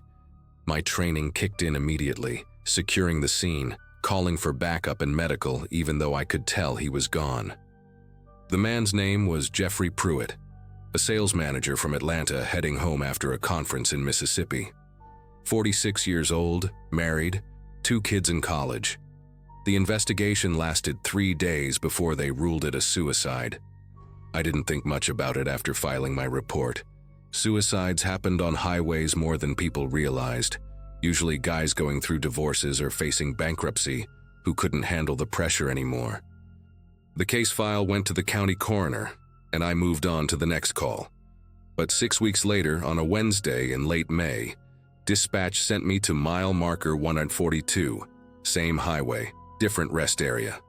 My training kicked in immediately, securing the scene, calling for backup and medical even though I could tell he was gone. The man's name was Jeffrey Pruitt, a sales manager from Atlanta heading home after a conference in Mississippi. 46 years old, married, 2 kids in college. The investigation lasted 3 days before they ruled it a suicide. I didn't think much about it after filing my report. Suicides happened on highways more than people realized, usually guys going through divorces or facing bankruptcy who couldn't handle the pressure anymore. The case file went to the county coroner, and I moved on to the next call. But 6 weeks later, on a Wednesday in late May, dispatch sent me to mile marker 142, same highway, different rest area.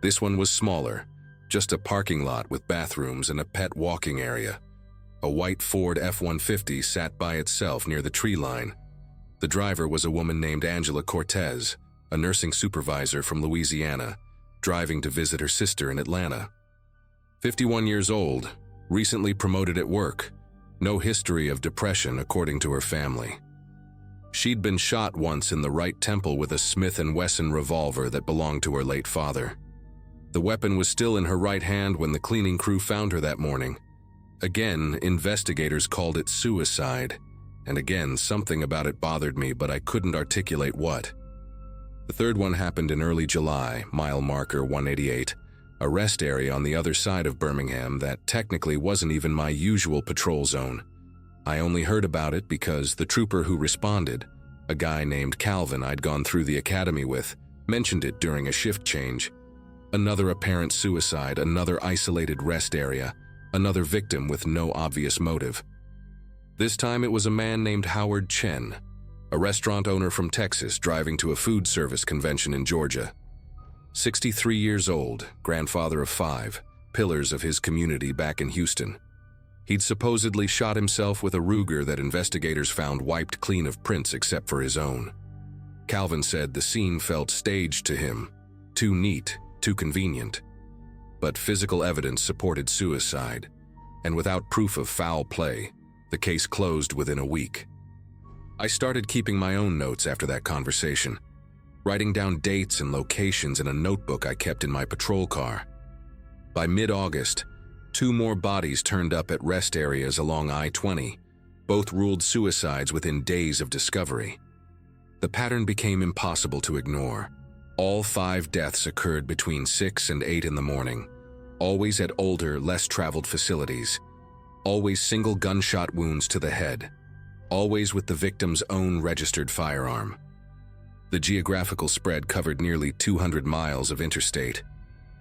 This one was smaller, just a parking lot with bathrooms and a pet walking area. A white Ford F-150 sat by itself near the tree line. The driver was a woman named Angela Cortez, a nursing supervisor from Louisiana, driving to visit her sister in Atlanta. 51 years old, recently promoted at work, no history of depression according to her family. She'd been shot once in the right temple with a Smith & Wesson revolver that belonged to her late father. The weapon was still in her right hand when the cleaning crew found her that morning. Again, investigators called it suicide, and again, something about it bothered me, but I couldn't articulate what. The third one happened in early July, mile marker 188, a rest area on the other side of Birmingham that technically wasn't even my usual patrol zone. I only heard about it because the trooper who responded, a guy named Calvin I'd gone through the academy with, mentioned it during a shift change. Another apparent suicide, another isolated rest area, another victim with no obvious motive. This time it was a man named Howard Chen, a restaurant owner from Texas driving to a food service convention in Georgia. 63 years old, grandfather of 5, pillars of his community back in Houston. He'd supposedly shot himself with a Ruger that investigators found wiped clean of prints except for his own. Calvin said the scene felt staged to him, too neat, too convenient. But physical evidence supported suicide, and without proof of foul play, the case closed within a week. I started keeping my own notes after that conversation, writing down dates and locations in a notebook I kept in my patrol car. By mid-August, 2 more bodies turned up at rest areas along I-20, both ruled suicides within days of discovery. The pattern became impossible to ignore. All 5 deaths occurred between 6 and 8 in the morning, always at older, less traveled facilities, always single gunshot wounds to the head, always with the victim's own registered firearm. The geographical spread covered nearly 200 miles of interstate,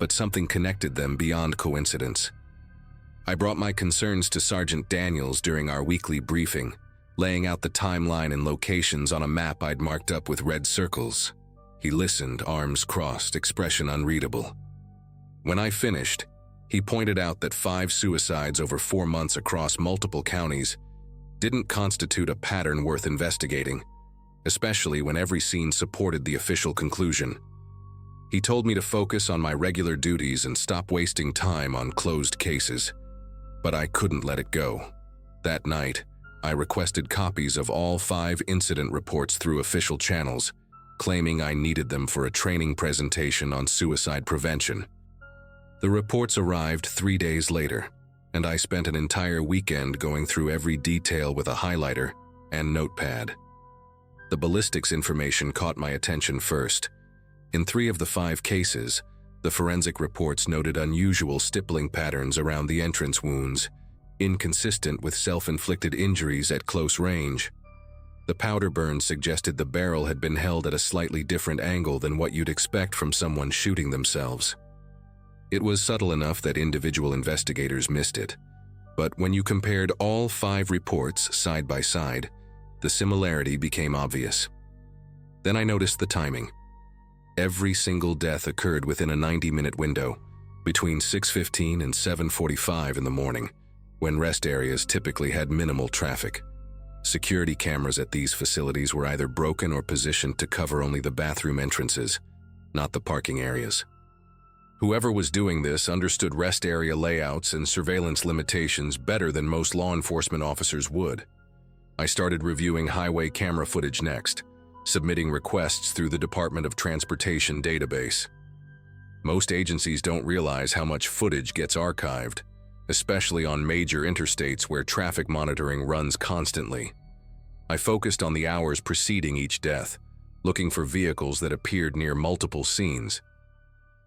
but something connected them beyond coincidence. I brought my concerns to Sergeant Daniels during our weekly briefing, laying out the timeline and locations on a map I'd marked up with red circles. He listened, arms crossed, expression unreadable. When I finished, he pointed out that 5 suicides over 4 months across multiple counties didn't constitute a pattern worth investigating, especially when every scene supported the official conclusion. He told me to focus on my regular duties and stop wasting time on closed cases, but I couldn't let it go. That night, I requested copies of all 5 incident reports through official channels, claiming I needed them for a training presentation on suicide prevention. The reports arrived 3 days later, and I spent an entire weekend going through every detail with a highlighter and notepad. The ballistics information caught my attention first. In 3 of the 5 cases, the forensic reports noted unusual stippling patterns around the entrance wounds, inconsistent with self-inflicted injuries at close range. The powder burn suggested the barrel had been held at a slightly different angle than what you'd expect from someone shooting themselves. It was subtle enough that individual investigators missed it, but when you compared all 5 reports side by side, the similarity became obvious. Then I noticed the timing. Every single death occurred within a 90-minute window, between 6:15 and 7:45 in the morning, when rest areas typically had minimal traffic. Security cameras at these facilities were either broken or positioned to cover only the bathroom entrances, not the parking areas. Whoever was doing this understood rest area layouts and surveillance limitations better than most law enforcement officers would. I started reviewing highway camera footage next, submitting requests through the Department of Transportation database. Most agencies don't realize how much footage gets archived, especially on major interstates where traffic monitoring runs constantly. I focused on the hours preceding each death, looking for vehicles that appeared near multiple scenes.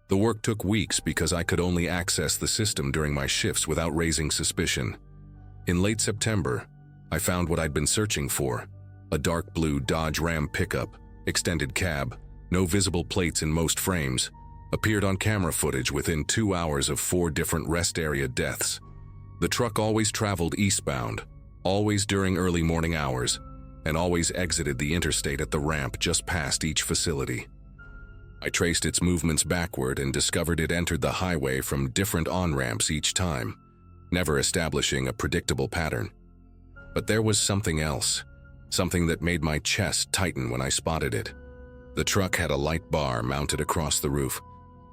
The work took weeks because I could only access the system during my shifts without raising suspicion. In late September, I found what I'd been searching for: a dark blue Dodge Ram pickup, extended cab, no visible plates in most frames, appeared on camera footage within 2 hours of 4 different rest area deaths. The truck always traveled eastbound, always during early morning hours, and always exited the interstate at the ramp just past each facility. I traced its movements backward and discovered it entered the highway from different on-ramps each time, never establishing a predictable pattern. But there was something else, something that made my chest tighten when I spotted it. The truck had a light bar mounted across the roof,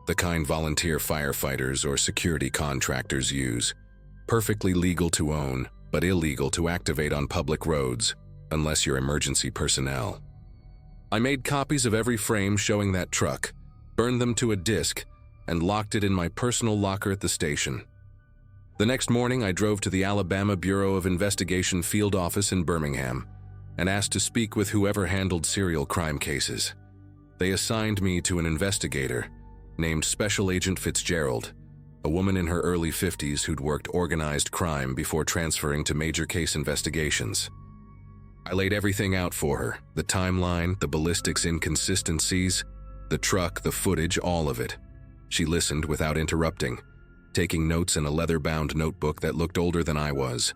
the kind volunteer firefighters or security contractors use, perfectly legal to own, but illegal to activate on public roads, unless you're emergency personnel. I made copies of every frame showing that truck, burned them to a disk, and locked it in my personal locker at the station. The next morning, I drove to the Alabama Bureau of Investigation field office in Birmingham and asked to speak with whoever handled serial crime cases. They assigned me to an investigator named Special Agent Fitzgerald, a woman in her early 50s who'd worked organized crime before transferring to major case investigations. I laid everything out for her: the timeline, the ballistics inconsistencies, the truck, the footage, all of it. She listened without interrupting, taking notes in a leather-bound notebook that looked older than I was.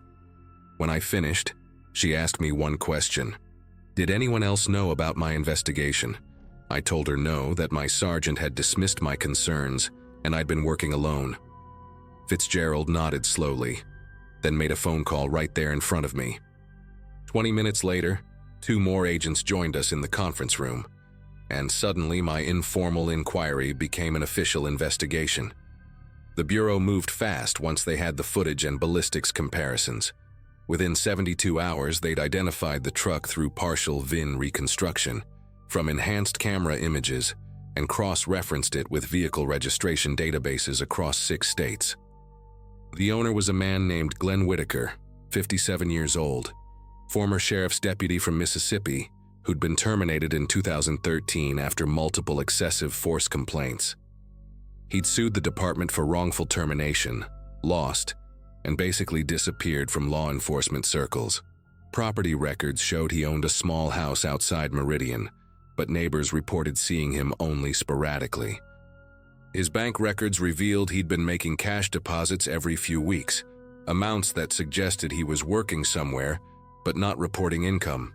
When I finished, she asked me one question: did anyone else know about my investigation? I told her no, that my sergeant had dismissed my concerns, and I'd been working alone. Fitzgerald nodded slowly, then made a phone call right there in front of me. 20 minutes later, 2 more agents joined us in the conference room, and suddenly my informal inquiry became an official investigation. The Bureau moved fast once they had the footage and ballistics comparisons. Within 72 hours, they'd identified the truck through partial VIN reconstruction from enhanced camera images and cross-referenced it with vehicle registration databases across 6 states. The owner was a man named Glenn Whitaker, 57 years old, former sheriff's deputy from Mississippi, who'd been terminated in 2013 after multiple excessive force complaints. He'd sued the department for wrongful termination, lost, and basically disappeared from law enforcement circles. Property records showed he owned a small house outside Meridian, but neighbors reported seeing him only sporadically. His bank records revealed he'd been making cash deposits every few weeks, amounts that suggested he was working somewhere but not reporting income.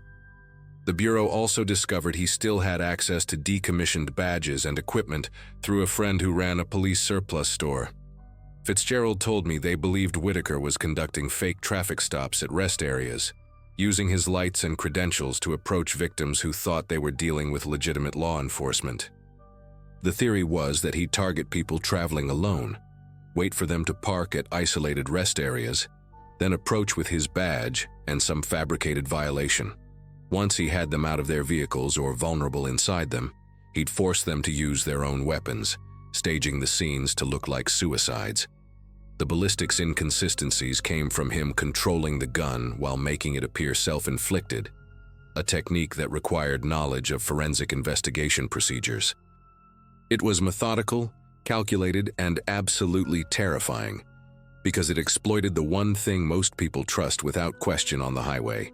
The Bureau also discovered he still had access to decommissioned badges and equipment through a friend who ran a police surplus store. Fitzgerald told me they believed Whitaker was conducting fake traffic stops at rest areas, using his lights and credentials to approach victims who thought they were dealing with legitimate law enforcement. The theory was that he'd target people traveling alone, wait for them to park at isolated rest areas, then approach with his badge and some fabricated violation. Once he had them out of their vehicles or vulnerable inside them, he'd force them to use their own weapons, staging the scenes to look like suicides. The ballistics inconsistencies came from him controlling the gun while making it appear self-inflicted, a technique that required knowledge of forensic investigation procedures. It was methodical, calculated, and absolutely terrifying, because it exploited the one thing most people trust without question on the highway.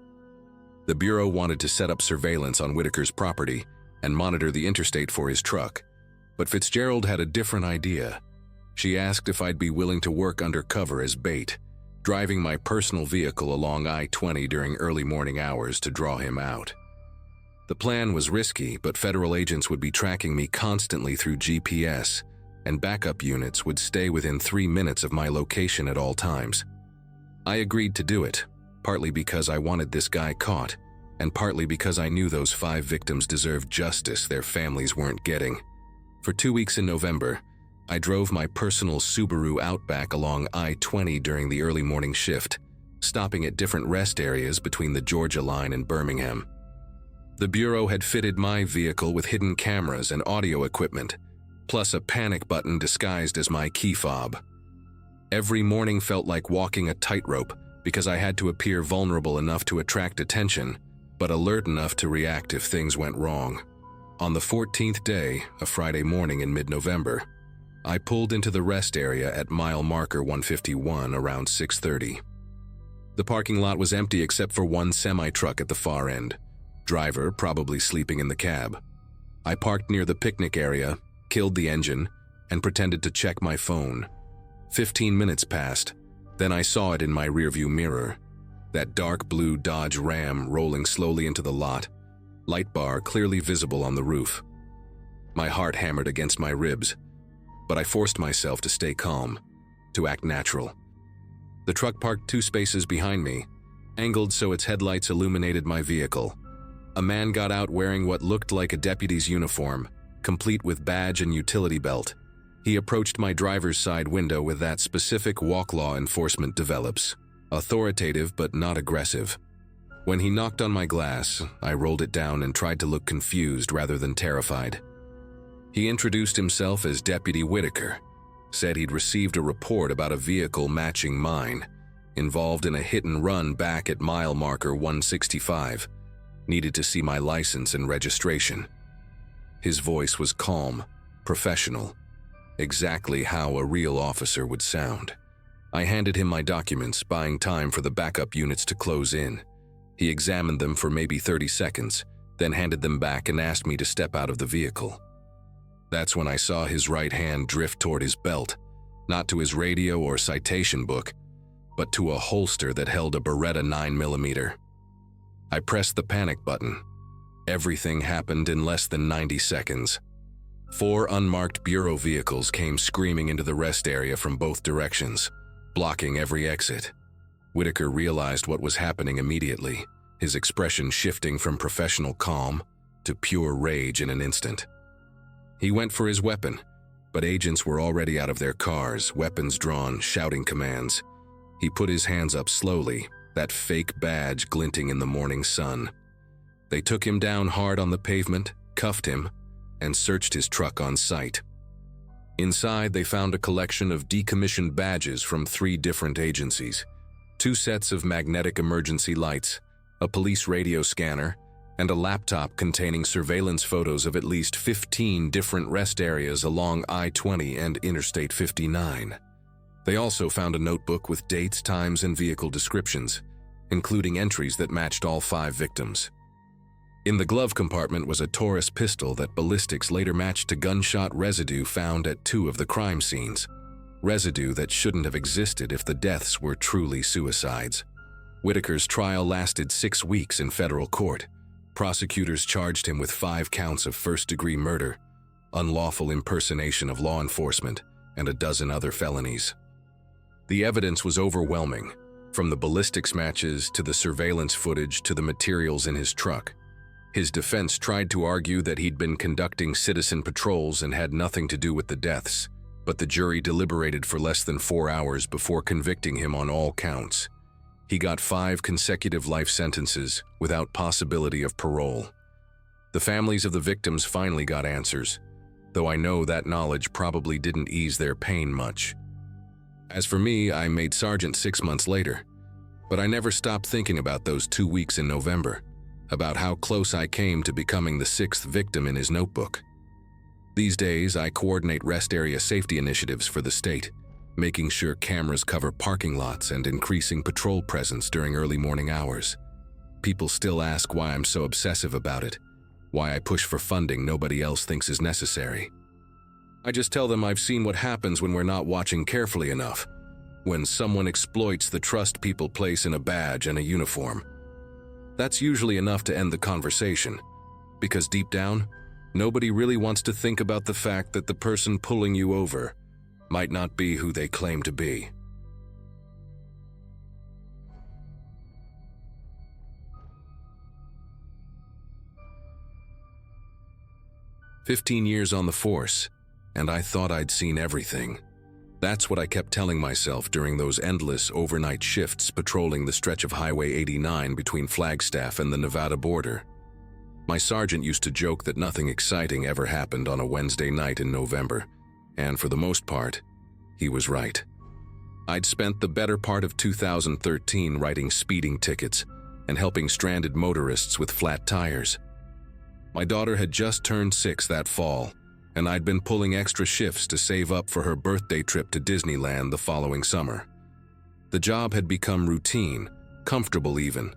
The Bureau wanted to set up surveillance on Whitaker's property and monitor the interstate for his truck, but Fitzgerald had a different idea. She asked if I'd be willing to work undercover as bait, driving my personal vehicle along I-20 during early morning hours to draw him out. The plan was risky, but federal agents would be tracking me constantly through GPS, and backup units would stay within 3 minutes of my location at all times. I agreed to do it, partly because I wanted this guy caught, and partly because I knew those 5 victims deserved justice their families weren't getting. For 2 weeks in November, I drove my personal Subaru Outback along I-20 during the early morning shift, stopping at different rest areas between the Georgia line and Birmingham. The Bureau had fitted my vehicle with hidden cameras and audio equipment, plus a panic button disguised as my key fob. Every morning felt like walking a tightrope because I had to appear vulnerable enough to attract attention, but alert enough to react if things went wrong. On the 14th day, a Friday morning in mid-November, I pulled into the rest area at mile marker 151 around 6:30. The parking lot was empty except for one semi-truck at the far end, driver probably sleeping in the cab. I parked near the picnic area, killed the engine, and pretended to check my phone. 15 minutes passed, then I saw it in my rearview mirror, that dark blue Dodge Ram rolling slowly into the lot, light bar clearly visible on the roof. My heart hammered against my ribs, but I forced myself to stay calm, to act natural. The truck parked 2 spaces behind me, angled so its headlights illuminated my vehicle. A man got out wearing what looked like a deputy's uniform, complete with badge and utility belt. He approached my driver's side window with that specific walk law enforcement develops, authoritative but not aggressive. When he knocked on my glass, I rolled it down and tried to look confused rather than terrified. He introduced himself as Deputy Whitaker, said he'd received a report about a vehicle matching mine, involved in a hit-and-run back at mile marker 165, needed to see my license and registration. His voice was calm, professional, exactly how a real officer would sound. I handed him my documents, buying time for the backup units to close in. He examined them for maybe 30 seconds, then handed them back and asked me to step out of the vehicle. That's when I saw his right hand drift toward his belt, not to his radio or citation book, but to a holster that held a Beretta 9mm. I pressed the panic button. Everything happened in less than 90 seconds. 4 unmarked Bureau vehicles came screaming into the rest area from both directions, blocking every exit. Whitaker realized what was happening immediately, his expression shifting from professional calm to pure rage in an instant. He went for his weapon, but agents were already out of their cars, weapons drawn, shouting commands. He put his hands up slowly, that fake badge glinting in the morning sun. They took him down hard on the pavement, cuffed him, and searched his truck on sight. Inside, they found a collection of decommissioned badges from 3 different agencies, 2 sets of magnetic emergency lights, a police radio scanner, and a laptop containing surveillance photos of at least 15 different rest areas along I-20 and Interstate 59. They also found a notebook with dates, times, and vehicle descriptions, including entries that matched all 5 victims. In the glove compartment was a Taurus pistol that ballistics later matched to gunshot residue found at 2 of the crime scenes, residue that shouldn't have existed if the deaths were truly suicides. Whitaker's trial lasted 6 weeks in federal court, Prosecutors charged him with 5 counts of first-degree murder, unlawful impersonation of law enforcement, and a dozen other felonies. The evidence was overwhelming, from the ballistics matches to the surveillance footage to the materials in his truck. His defense tried to argue that he'd been conducting citizen patrols and had nothing to do with the deaths, but the jury deliberated for less than 4 hours before convicting him on all counts. He got 5 consecutive life sentences without possibility of parole. The families of the victims finally got answers, though I know that knowledge probably didn't ease their pain much. As for me, I made sergeant 6 months later, but I never stopped thinking about those 2 weeks in November, about how close I came to becoming the 6th victim in his notebook. These days, I coordinate rest area safety initiatives for the state, making sure cameras cover parking lots and increasing patrol presence during early morning hours. People still ask why I'm so obsessive about it, why I push for funding nobody else thinks is necessary. I just tell them I've seen what happens when we're not watching carefully enough, when someone exploits the trust people place in a badge and a uniform. That's usually enough to end the conversation, because deep down, nobody really wants to think about the fact that the person pulling you over might not be who they claim to be. "15 years on the force, and I thought I'd seen everything." That's what I kept telling myself during those endless overnight shifts patrolling the stretch of Highway 89 between Flagstaff and the Nevada border. My sergeant used to joke that nothing exciting ever happened on a Wednesday night in November, and for the most part, he was right. I'd spent the better part of 2013 writing speeding tickets and helping stranded motorists with flat tires. My daughter had just turned 6 that fall, and I'd been pulling extra shifts to save up for her birthday trip to Disneyland the following summer. The job had become routine, comfortable even,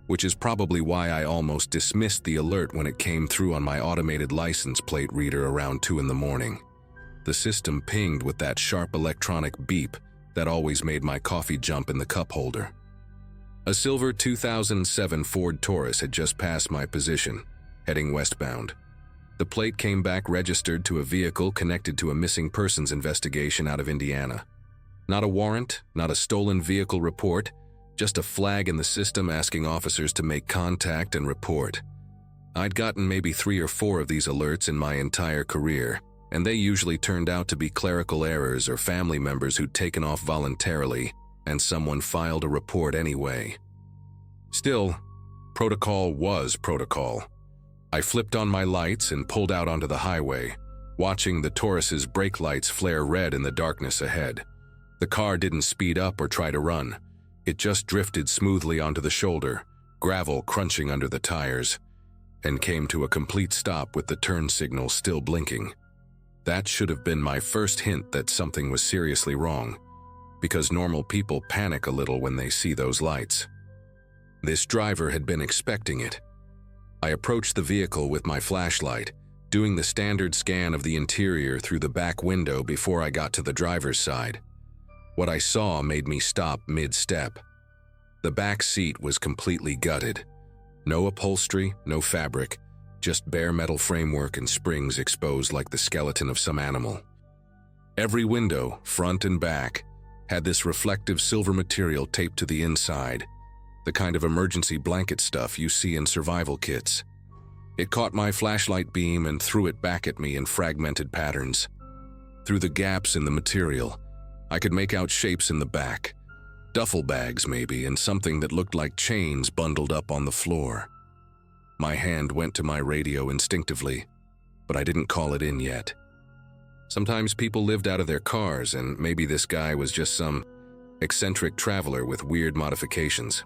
which is probably why I almost dismissed the alert when it came through on my automated license plate reader around 2 in the morning. The system pinged with that sharp electronic beep that always made my coffee jump in the cup holder. A silver 2007 Ford Taurus had just passed my position, heading westbound. The plate came back registered to a vehicle connected to a missing persons investigation out of Indiana. Not a warrant, not a stolen vehicle report, just a flag in the system asking officers to make contact and report. I'd gotten maybe 3 or 4 of these alerts in my entire career, and they usually turned out to be clerical errors or family members who'd taken off voluntarily, and someone filed a report anyway. Still, protocol was protocol. I flipped on my lights and pulled out onto the highway, watching the Taurus's brake lights flare red in the darkness ahead. The car didn't speed up or try to run. It just drifted smoothly onto the shoulder, gravel crunching under the tires, and came to a complete stop with the turn signal still blinking. That should have been my first hint that something was seriously wrong, because normal people panic a little when they see those lights. This driver had been expecting it. I approached the vehicle with my flashlight, doing the standard scan of the interior through the back window before I got to the driver's side. What I saw made me stop mid-step. The back seat was completely gutted. No upholstery, no fabric, just bare metal framework and springs exposed like the skeleton of some animal. Every window, front and back, had this reflective silver material taped to the inside, the kind of emergency blanket stuff you see in survival kits. It caught my flashlight beam and threw it back at me in fragmented patterns. Through the gaps in the material, I could make out shapes in the back, duffel bags maybe, and something that looked like chains bundled up on the floor. My hand went to my radio instinctively, but I didn't call it in yet. Sometimes people lived out of their cars, and maybe this guy was just some eccentric traveler with weird modifications.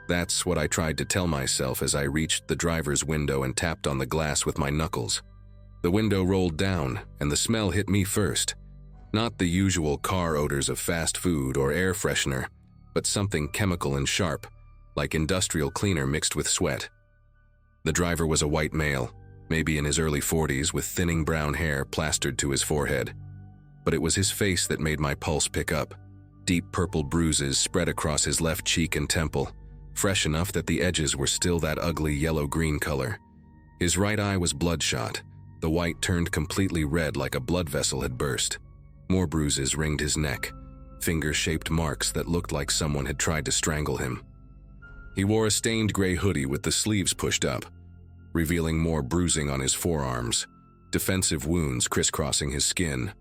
That's what I tried to tell myself as I reached the driver's window and tapped on the glass with my knuckles. The window rolled down, and the smell hit me first. Not the usual car odors of fast food or air freshener, but something chemical and sharp, like industrial cleaner mixed with sweat. The driver was a white male, maybe in his early 40s, with thinning brown hair plastered to his forehead. But it was his face that made my pulse pick up. Deep purple bruises spread across his left cheek and temple, fresh enough that the edges were still that ugly yellow-green color. His right eye was bloodshot, the white turned completely red like a blood vessel had burst. More bruises ringed his neck, finger-shaped marks that looked like someone had tried to strangle him. He wore a stained gray hoodie with the sleeves pushed up, revealing more bruising on his forearms, defensive wounds crisscrossing his skin.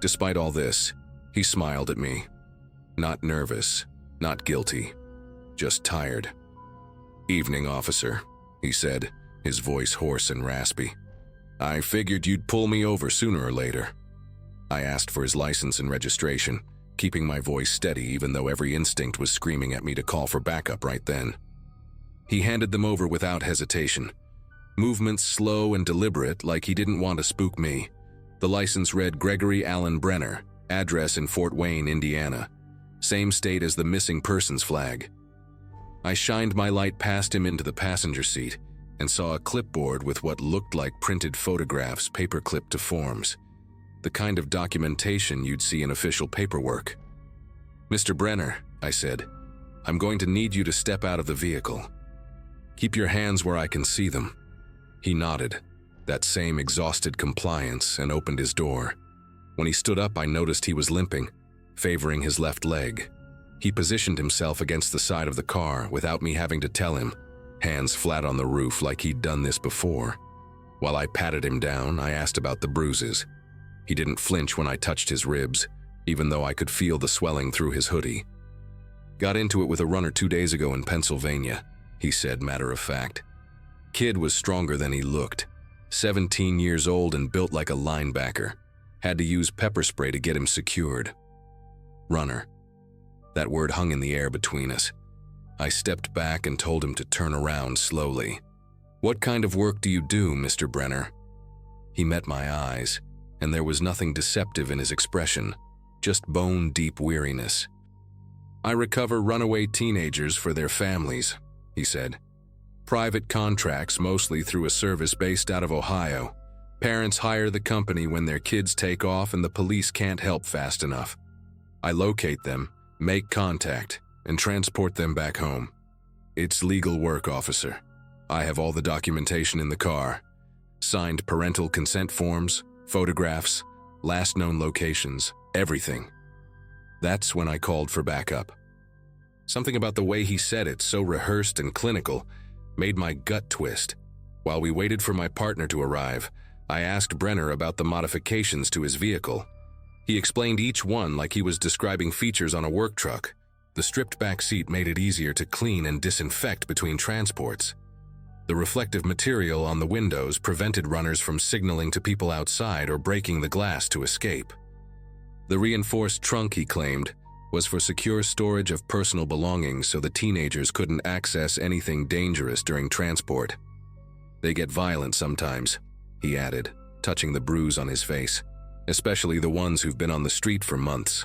Despite all this, he smiled at me. Not nervous, not guilty, just tired. "Evening, officer," he said, his voice hoarse and raspy. "I figured you'd pull me over sooner or later." I asked for his license and registration, keeping my voice steady even though every instinct was screaming at me to call for backup right then. He handed them over without hesitation. Movements slow and deliberate, like he didn't want to spook me. The license read Gregory Allen Brenner, address in Fort Wayne, Indiana. Same state as the missing persons flag. I shined my light past him into the passenger seat and saw a clipboard with what looked like printed photographs paper-clipped to forms. The kind of documentation you'd see in official paperwork. "Mr. Brenner," I said, "I'm going to need you to step out of the vehicle. Keep your hands where I can see them." He nodded, that same exhausted compliance, and opened his door. When he stood up, I noticed he was limping, favoring his left leg. He positioned himself against the side of the car without me having to tell him, hands flat on the roof like he'd done this before. While I patted him down, I asked about the bruises. He didn't flinch when I touched his ribs, even though I could feel the swelling through his hoodie. "Got into it with a runner 2 days ago in Pennsylvania," he said, matter of fact. Kid was stronger than he looked. 17 years old and built like a linebacker. Had to use pepper spray to get him secured. Runner. That word hung in the air between us. I stepped back and told him to turn around slowly. "What kind of work do you do, Mr. Brenner?" He met my eyes, and there was nothing deceptive in his expression, just bone-deep weariness. "I recover runaway teenagers for their families," he said. "Private contracts, mostly through a service based out of Ohio. Parents hire the company when their kids take off and the police can't help fast enough. I locate them, make contact, and transport them back home. It's legal work, officer. I have all the documentation in the car. Signed parental consent forms, photographs, last known locations, everything." That's when I called for backup. Something about the way he said it, so rehearsed and clinical, made my gut twist. While we waited for my partner to arrive, I asked Brenner about the modifications to his vehicle. He explained each one like he was describing features on a work truck. The stripped back seat made it easier to clean and disinfect between transports. The reflective material on the windows prevented runners from signaling to people outside or breaking the glass to escape. The reinforced trunk, he claimed, was for secure storage of personal belongings so the teenagers couldn't access anything dangerous during transport. "They get violent sometimes," he added, touching the bruise on his face, "especially the ones who've been on the street for months.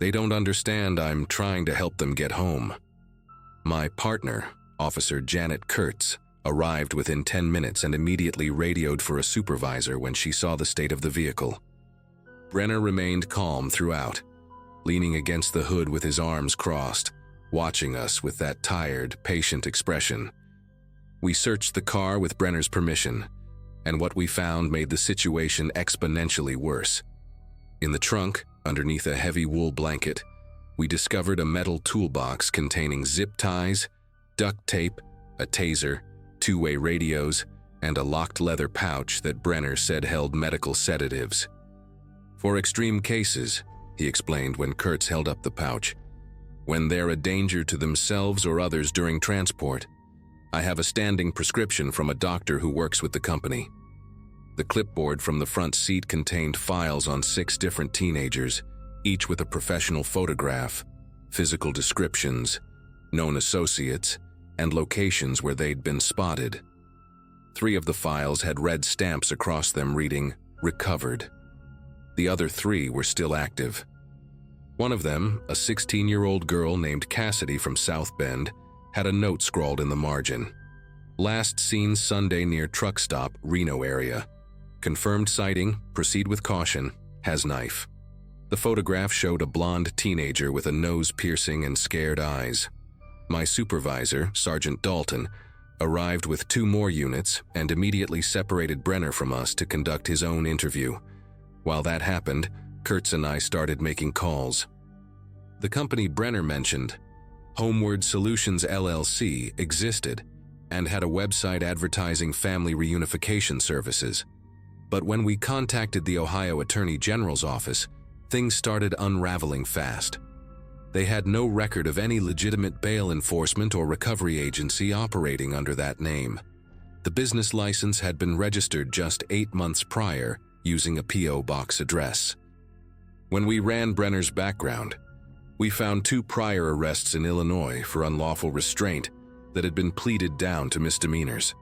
They don't understand I'm trying to help them get home." My partner, Officer Janet Kurtz, arrived within 10 minutes and immediately radioed for a supervisor when she saw the state of the vehicle. Brenner remained calm throughout, leaning against the hood with his arms crossed, watching us with that tired, patient expression. We searched the car with Brenner's permission, and what we found made the situation exponentially worse. In the trunk, underneath a heavy wool blanket, we discovered a metal toolbox containing zip ties, duct tape, a taser, two-way radios, and a locked leather pouch that Brenner said held medical sedatives. "For extreme cases," he explained when Kurtz held up the pouch. "When they're a danger to themselves or others during transport. I have a standing prescription from a doctor who works with the company." The clipboard from the front seat contained files on 6 different teenagers, each with a professional photograph, physical descriptions, known associates, and locations where they'd been spotted. 3 of the files had red stamps across them reading, "Recovered." The other 3 were still active. One of them, a 16-year-old girl named Cassidy from South Bend, had a note scrawled in the margin. "Last seen Sunday near truck stop, Reno area. Confirmed sighting, proceed with caution, has knife." The photograph showed a blonde teenager with a nose piercing and scared eyes. My supervisor, Sergeant Dalton, arrived with 2 more units and immediately separated Brenner from us to conduct his own interview. While that happened, Kurtz and I started making calls. The company Brenner mentioned, Homeward Solutions LLC, existed and had a website advertising family reunification services. But when we contacted the Ohio Attorney General's office, things started unraveling fast. They had no record of any legitimate bail enforcement or recovery agency operating under that name. The business license had been registered just 8 months prior using a P.O. box address. When we ran Brenner's background, we found 2 prior arrests in Illinois for unlawful restraint that had been pleaded down to misdemeanors.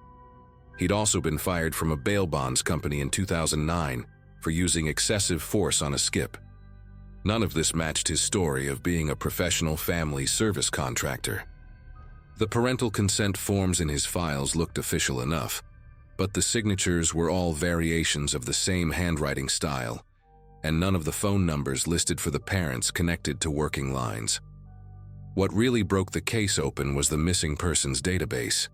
He'd also been fired from a bail bonds company in 2009 for using excessive force on a skip. None of this matched his story of being a professional family service contractor. The parental consent forms in his files looked official enough, but the signatures were all variations of the same handwriting style, and none of the phone numbers listed for the parents connected to working lines. What really broke the case open was the missing persons database.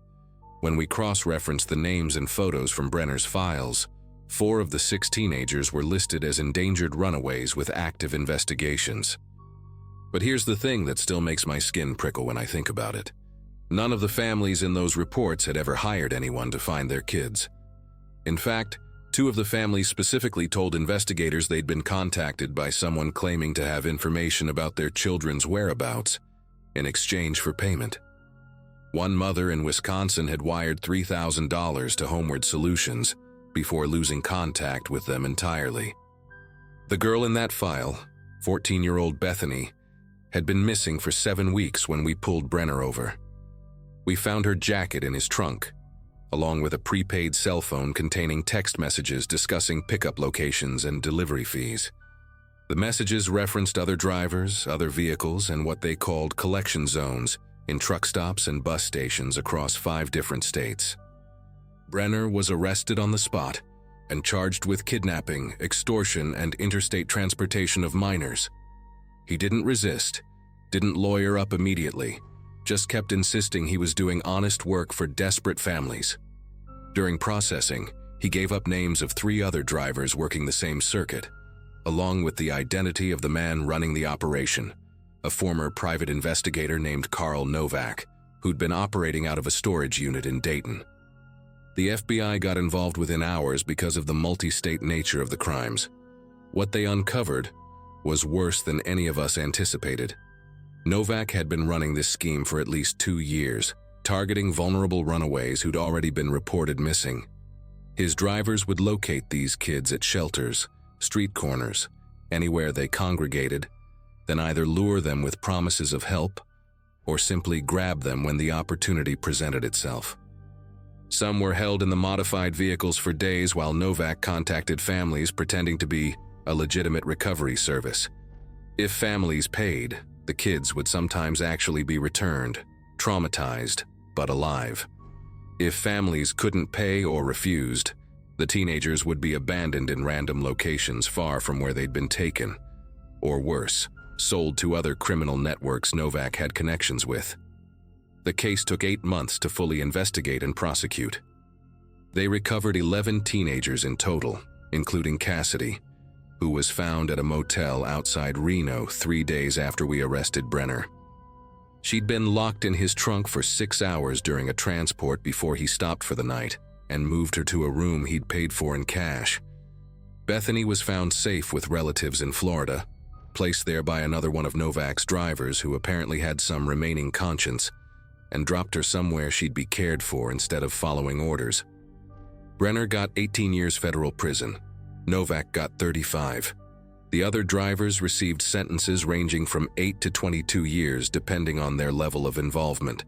When we cross-referenced the names and photos from Brenner's files, 4 of the 6 teenagers were listed as endangered runaways with active investigations. But here's the thing that still makes my skin prickle when I think about it. None of the families in those reports had ever hired anyone to find their kids. In fact, 2 of the families specifically told investigators they'd been contacted by someone claiming to have information about their children's whereabouts in exchange for payment. One mother in Wisconsin had wired $3,000 to Homeward Solutions before losing contact with them entirely. The girl in that file, 14-year-old Bethany, had been missing for 7 weeks when we pulled Brenner over. We found her jacket in his trunk, along with a prepaid cell phone containing text messages discussing pickup locations and delivery fees. The messages referenced other drivers, other vehicles, and what they called collection zones in truck stops and bus stations across 5 different states. Brenner was arrested on the spot and charged with kidnapping, extortion, and interstate transportation of minors. He didn't resist, didn't lawyer up immediately, just kept insisting he was doing honest work for desperate families. During processing, he gave up names of 3 other drivers working the same circuit, along with the identity of the man running the operation, a former private investigator named Carl Novak, who'd been operating out of a storage unit in Dayton. The FBI got involved within hours because of the multi-state nature of the crimes. What they uncovered was worse than any of us anticipated. Novak had been running this scheme for at least 2 years, targeting vulnerable runaways who'd already been reported missing. His drivers would locate these kids at shelters, street corners, anywhere they congregated, then either lure them with promises of help or simply grab them when the opportunity presented itself. Some were held in the modified vehicles for days while Novak contacted families pretending to be a legitimate recovery service. If families paid, the kids would sometimes actually be returned, traumatized, but alive. If families couldn't pay or refused, the teenagers would be abandoned in random locations far from where they'd been taken, or worse, sold to other criminal networks Novak had connections with. The case took 8 months to fully investigate and prosecute. They recovered 11 teenagers in total, including Cassidy, who was found at a motel outside Reno 3 days after we arrested Brenner. She'd been locked in his trunk for 6 hours during a transport before he stopped for the night and moved her to a room he'd paid for in cash. Bethany was found safe with relatives in Florida, placed there by another one of Novak's drivers who apparently had some remaining conscience, and dropped her somewhere she'd be cared for instead of following orders. Brenner got 18 years federal prison. Novak got 35. The other drivers received sentences ranging from 8 to 22 years depending on their level of involvement.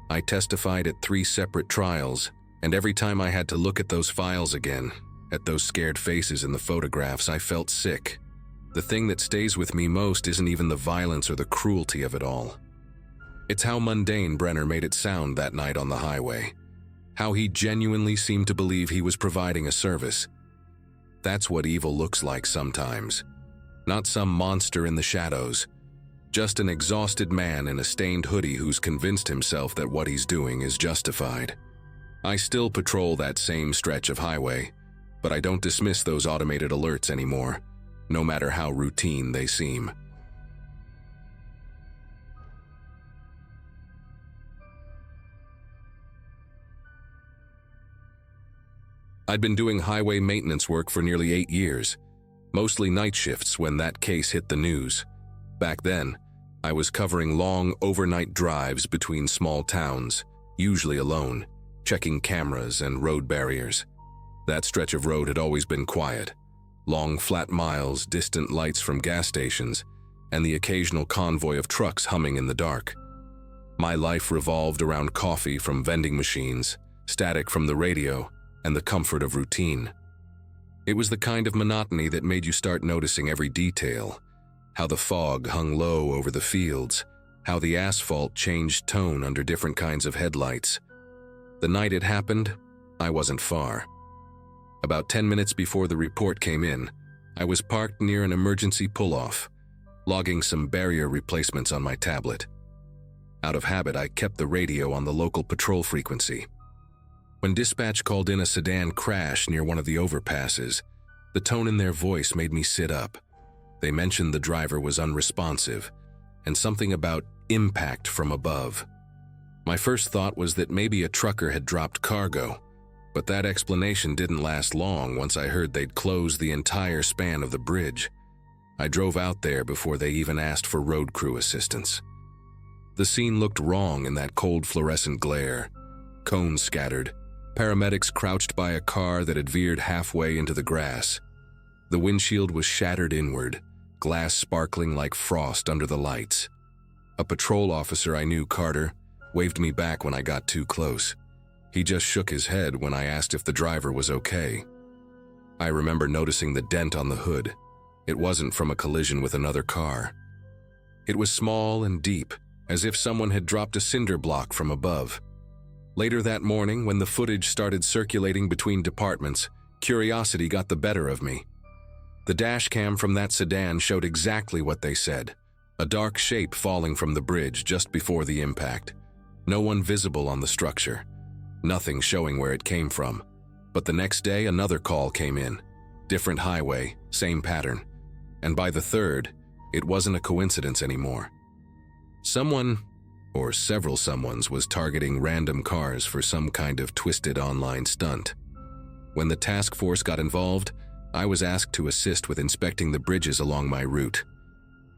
I testified at 3 separate trials, and every time I had to look at those files again, at those scared faces in the photographs, I felt sick. The thing that stays with me most isn't even the violence or the cruelty of it all. It's how mundane Brenner made it sound that night on the highway. How he genuinely seemed to believe he was providing a service. That's what evil looks like sometimes. Not some monster in the shadows, Just an exhausted man in a stained hoodie who's convinced himself that what he's doing is justified. I still patrol that same stretch of highway, but I don't dismiss those automated alerts anymore, no matter how routine they seem. I'd been doing highway maintenance work for nearly 8 years, mostly night shifts when that case hit the news. Back then, I was covering long overnight drives between small towns, usually alone, checking cameras and road barriers. That stretch of road had always been quiet. Long flat miles, distant lights from gas stations, and the occasional convoy of trucks humming in the dark. My life revolved around coffee from vending machines, static from the radio, and the comfort of routine. It was the kind of monotony that made you start noticing every detail, how the fog hung low over the fields, how the asphalt changed tone under different kinds of headlights. The night it happened, I wasn't far. About 10 minutes before the report came in, I was parked near an emergency pull-off, logging some barrier replacements on my tablet. Out of habit, I kept the radio on the local patrol frequency. When dispatch called in a sedan crash near one of the overpasses, the tone in their voice made me sit up. They mentioned the driver was unresponsive, and something about impact from above. My first thought was that maybe a trucker had dropped cargo, but that explanation didn't last long once I heard they'd closed the entire span of the bridge. I drove out there before they even asked for road crew assistance. The scene looked wrong in that cold fluorescent glare. Cones scattered, paramedics crouched by a car that had veered halfway into the grass. The windshield was shattered inward, glass sparkling like frost under the lights. A patrol officer I knew, Carter, waved me back when I got too close. He just shook his head when I asked if the driver was okay. I remember noticing the dent on the hood. It wasn't from a collision with another car. It was small and deep, as if someone had dropped a cinder block from above. Later that morning, when the footage started circulating between departments, curiosity got the better of me. The dash cam from that sedan showed exactly what they said, a dark shape falling from the bridge just before the impact. No one visible on the structure, nothing showing where it came from. But the next day, another call came in. Different highway, same pattern. And by the third, it wasn't a coincidence anymore. Someone, or several someones, was targeting random cars for some kind of twisted online stunt. When the task force got involved, I was asked to assist with inspecting the bridges along my route.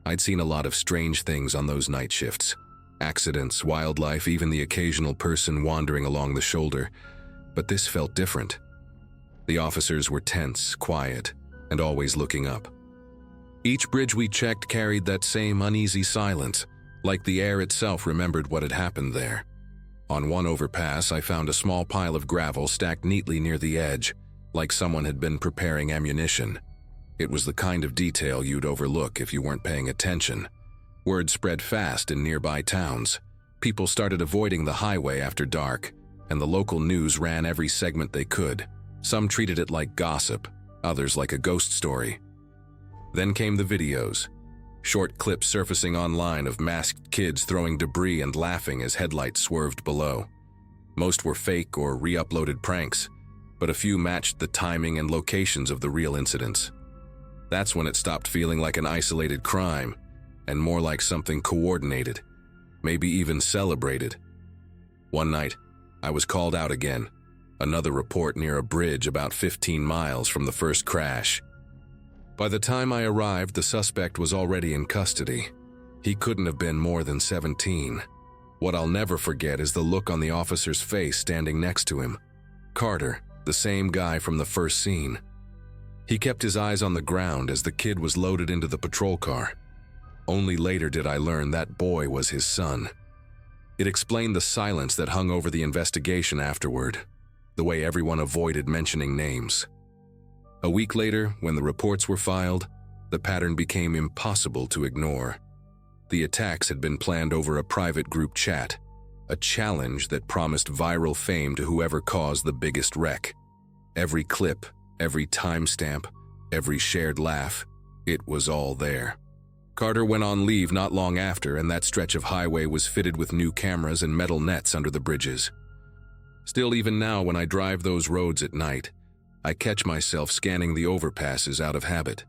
I'd seen a lot of strange things on those night shifts. Accidents, wildlife, even the occasional person wandering along the shoulder. But this felt different. The officers were tense, quiet, and always looking up. Each bridge we checked carried that same uneasy silence, like the air itself remembered what had happened there. On one overpass, I found a small pile of gravel stacked neatly near the edge, like someone had been preparing ammunition. It was the kind of detail you'd overlook if you weren't paying attention. Word spread fast in nearby towns. People started avoiding the highway after dark, and the local news ran every segment they could. Some treated it like gossip, others like a ghost story. Then came the videos. Short clips surfacing online of masked kids throwing debris and laughing as headlights swerved below. Most were fake or re-uploaded pranks, but a few matched the timing and locations of the real incidents. That's when it stopped feeling like an isolated crime, and more like something coordinated, maybe even celebrated. One night, I was called out again. Another report near a bridge about 15 miles from the first crash. By the time I arrived, the suspect was already in custody. He couldn't have been more than 17. What I'll never forget is the look on the officer's face standing next to him. Carter, the same guy from the first scene. He kept his eyes on the ground as the kid was loaded into the patrol car. Only later did I learn that boy was his son. It explained the silence that hung over the investigation afterward, the way everyone avoided mentioning names. A week later, when the reports were filed, the pattern became impossible to ignore. The attacks had been planned over a private group chat, a challenge that promised viral fame to whoever caused the biggest wreck. Every clip, every timestamp, every shared laugh, it was all there. Carter went on leave not long after, and that stretch of highway was fitted with new cameras and metal nets under the bridges. Still, even now, when I drive those roads at night, I catch myself scanning the overpasses out of habit.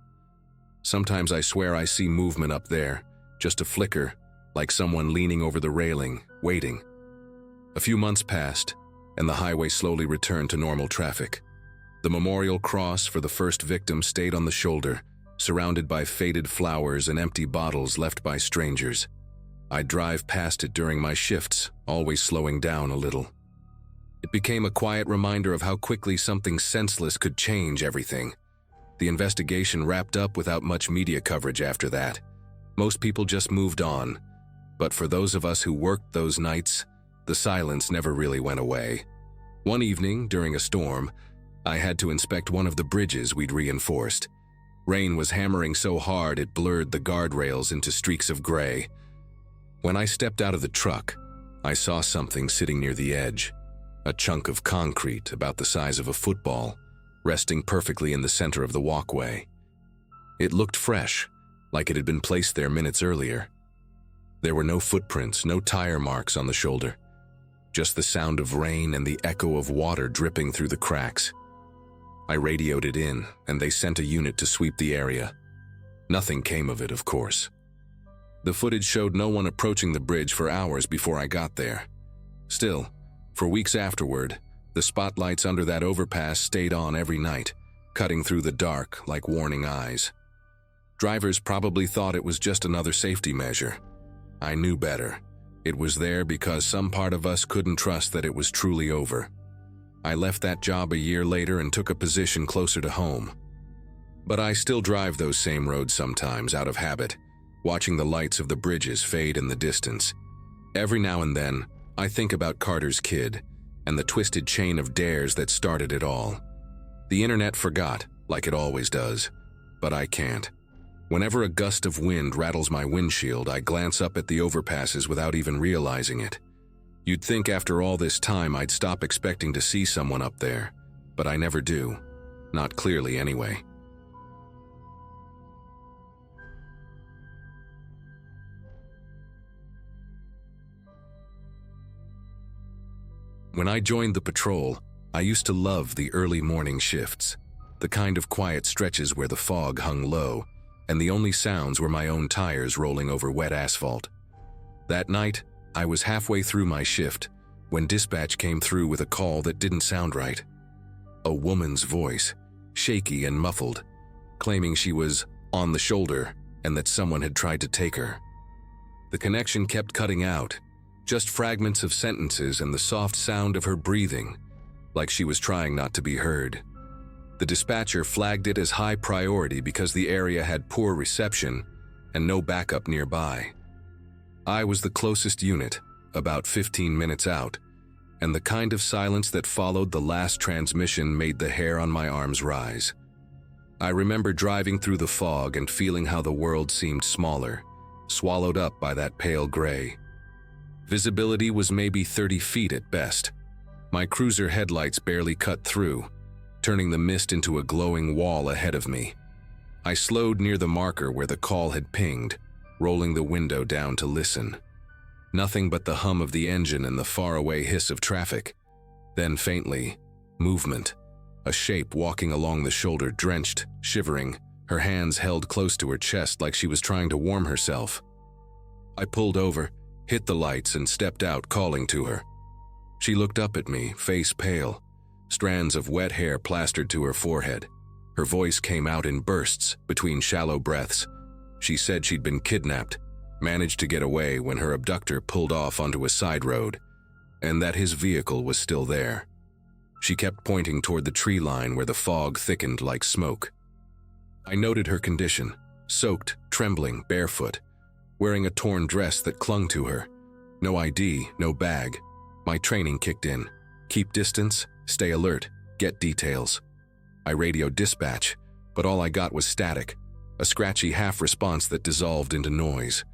Sometimes I swear I see movement up there, just a flicker, like someone leaning over the railing, waiting. A few months passed, and the highway slowly returned to normal traffic. The memorial cross for the first victim stayed on the shoulder, surrounded by faded flowers and empty bottles left by strangers. I'd drive past it during my shifts, always slowing down a little. It became a quiet reminder of how quickly something senseless could change everything. The investigation wrapped up without much media coverage after that. Most people just moved on. But for those of us who worked those nights, the silence never really went away. One evening, during a storm, I had to inspect one of the bridges we'd reinforced. Rain was hammering so hard it blurred the guardrails into streaks of gray. When I stepped out of the truck, I saw something sitting near the edge. A chunk of concrete about the size of a football, resting perfectly in the center of the walkway. It looked fresh, like it had been placed there minutes earlier. There were no footprints, no tire marks on the shoulder. Just the sound of rain and the echo of water dripping through the cracks. I radioed it in, and they sent a unit to sweep the area. Nothing came of it, of course. The footage showed no one approaching the bridge for hours before I got there. Still, for weeks afterward, the spotlights under that overpass stayed on every night, cutting through the dark like warning eyes. Drivers probably thought it was just another safety measure. I knew better. It was there because some part of us couldn't trust that it was truly over. I left that job a year later and took a position closer to home. But I still drive those same roads sometimes out of habit, watching the lights of the bridges fade in the distance. Every now and then, I think about Carter's kid and the twisted chain of dares that started it all. The internet forgot, like it always does, but I can't. Whenever a gust of wind rattles my windshield, I glance up at the overpasses without even realizing it. You'd think after all this time I'd stop expecting to see someone up there, but I never do. Not clearly, anyway. When I joined the patrol, I used to love the early morning shifts, the kind of quiet stretches where the fog hung low, and the only sounds were my own tires rolling over wet asphalt. That night, I was halfway through my shift when dispatch came through with a call that didn't sound right. A woman's voice, shaky and muffled, claiming she was on the shoulder and that someone had tried to take her. The connection kept cutting out, just fragments of sentences and the soft sound of her breathing, like she was trying not to be heard. The dispatcher flagged it as high priority because the area had poor reception and no backup nearby. I was the closest unit, about 15 minutes out, and the kind of silence that followed the last transmission made the hair on my arms rise. I remember driving through the fog and feeling how the world seemed smaller, swallowed up by that pale gray. Visibility was maybe 30 feet at best. My cruiser headlights barely cut through, turning the mist into a glowing wall ahead of me. I slowed near the marker where the call had pinged, rolling the window down to listen. Nothing but the hum of the engine and the faraway hiss of traffic. Then faintly, movement. A shape walking along the shoulder, drenched, shivering, her hands held close to her chest like she was trying to warm herself. I pulled over, hit the lights, and stepped out, calling to her. She looked up at me, face pale, strands of wet hair plastered to her forehead. Her voice came out in bursts, between shallow breaths. She said she'd been kidnapped, managed to get away when her abductor pulled off onto a side road, and that his vehicle was still there. She kept pointing toward the tree line where the fog thickened like smoke. I noted her condition, soaked, trembling, barefoot, wearing a torn dress that clung to her. No ID, no bag. My training kicked in. Keep distance, stay alert, get details. I radioed dispatch, but all I got was static, a scratchy half-response that dissolved into noise.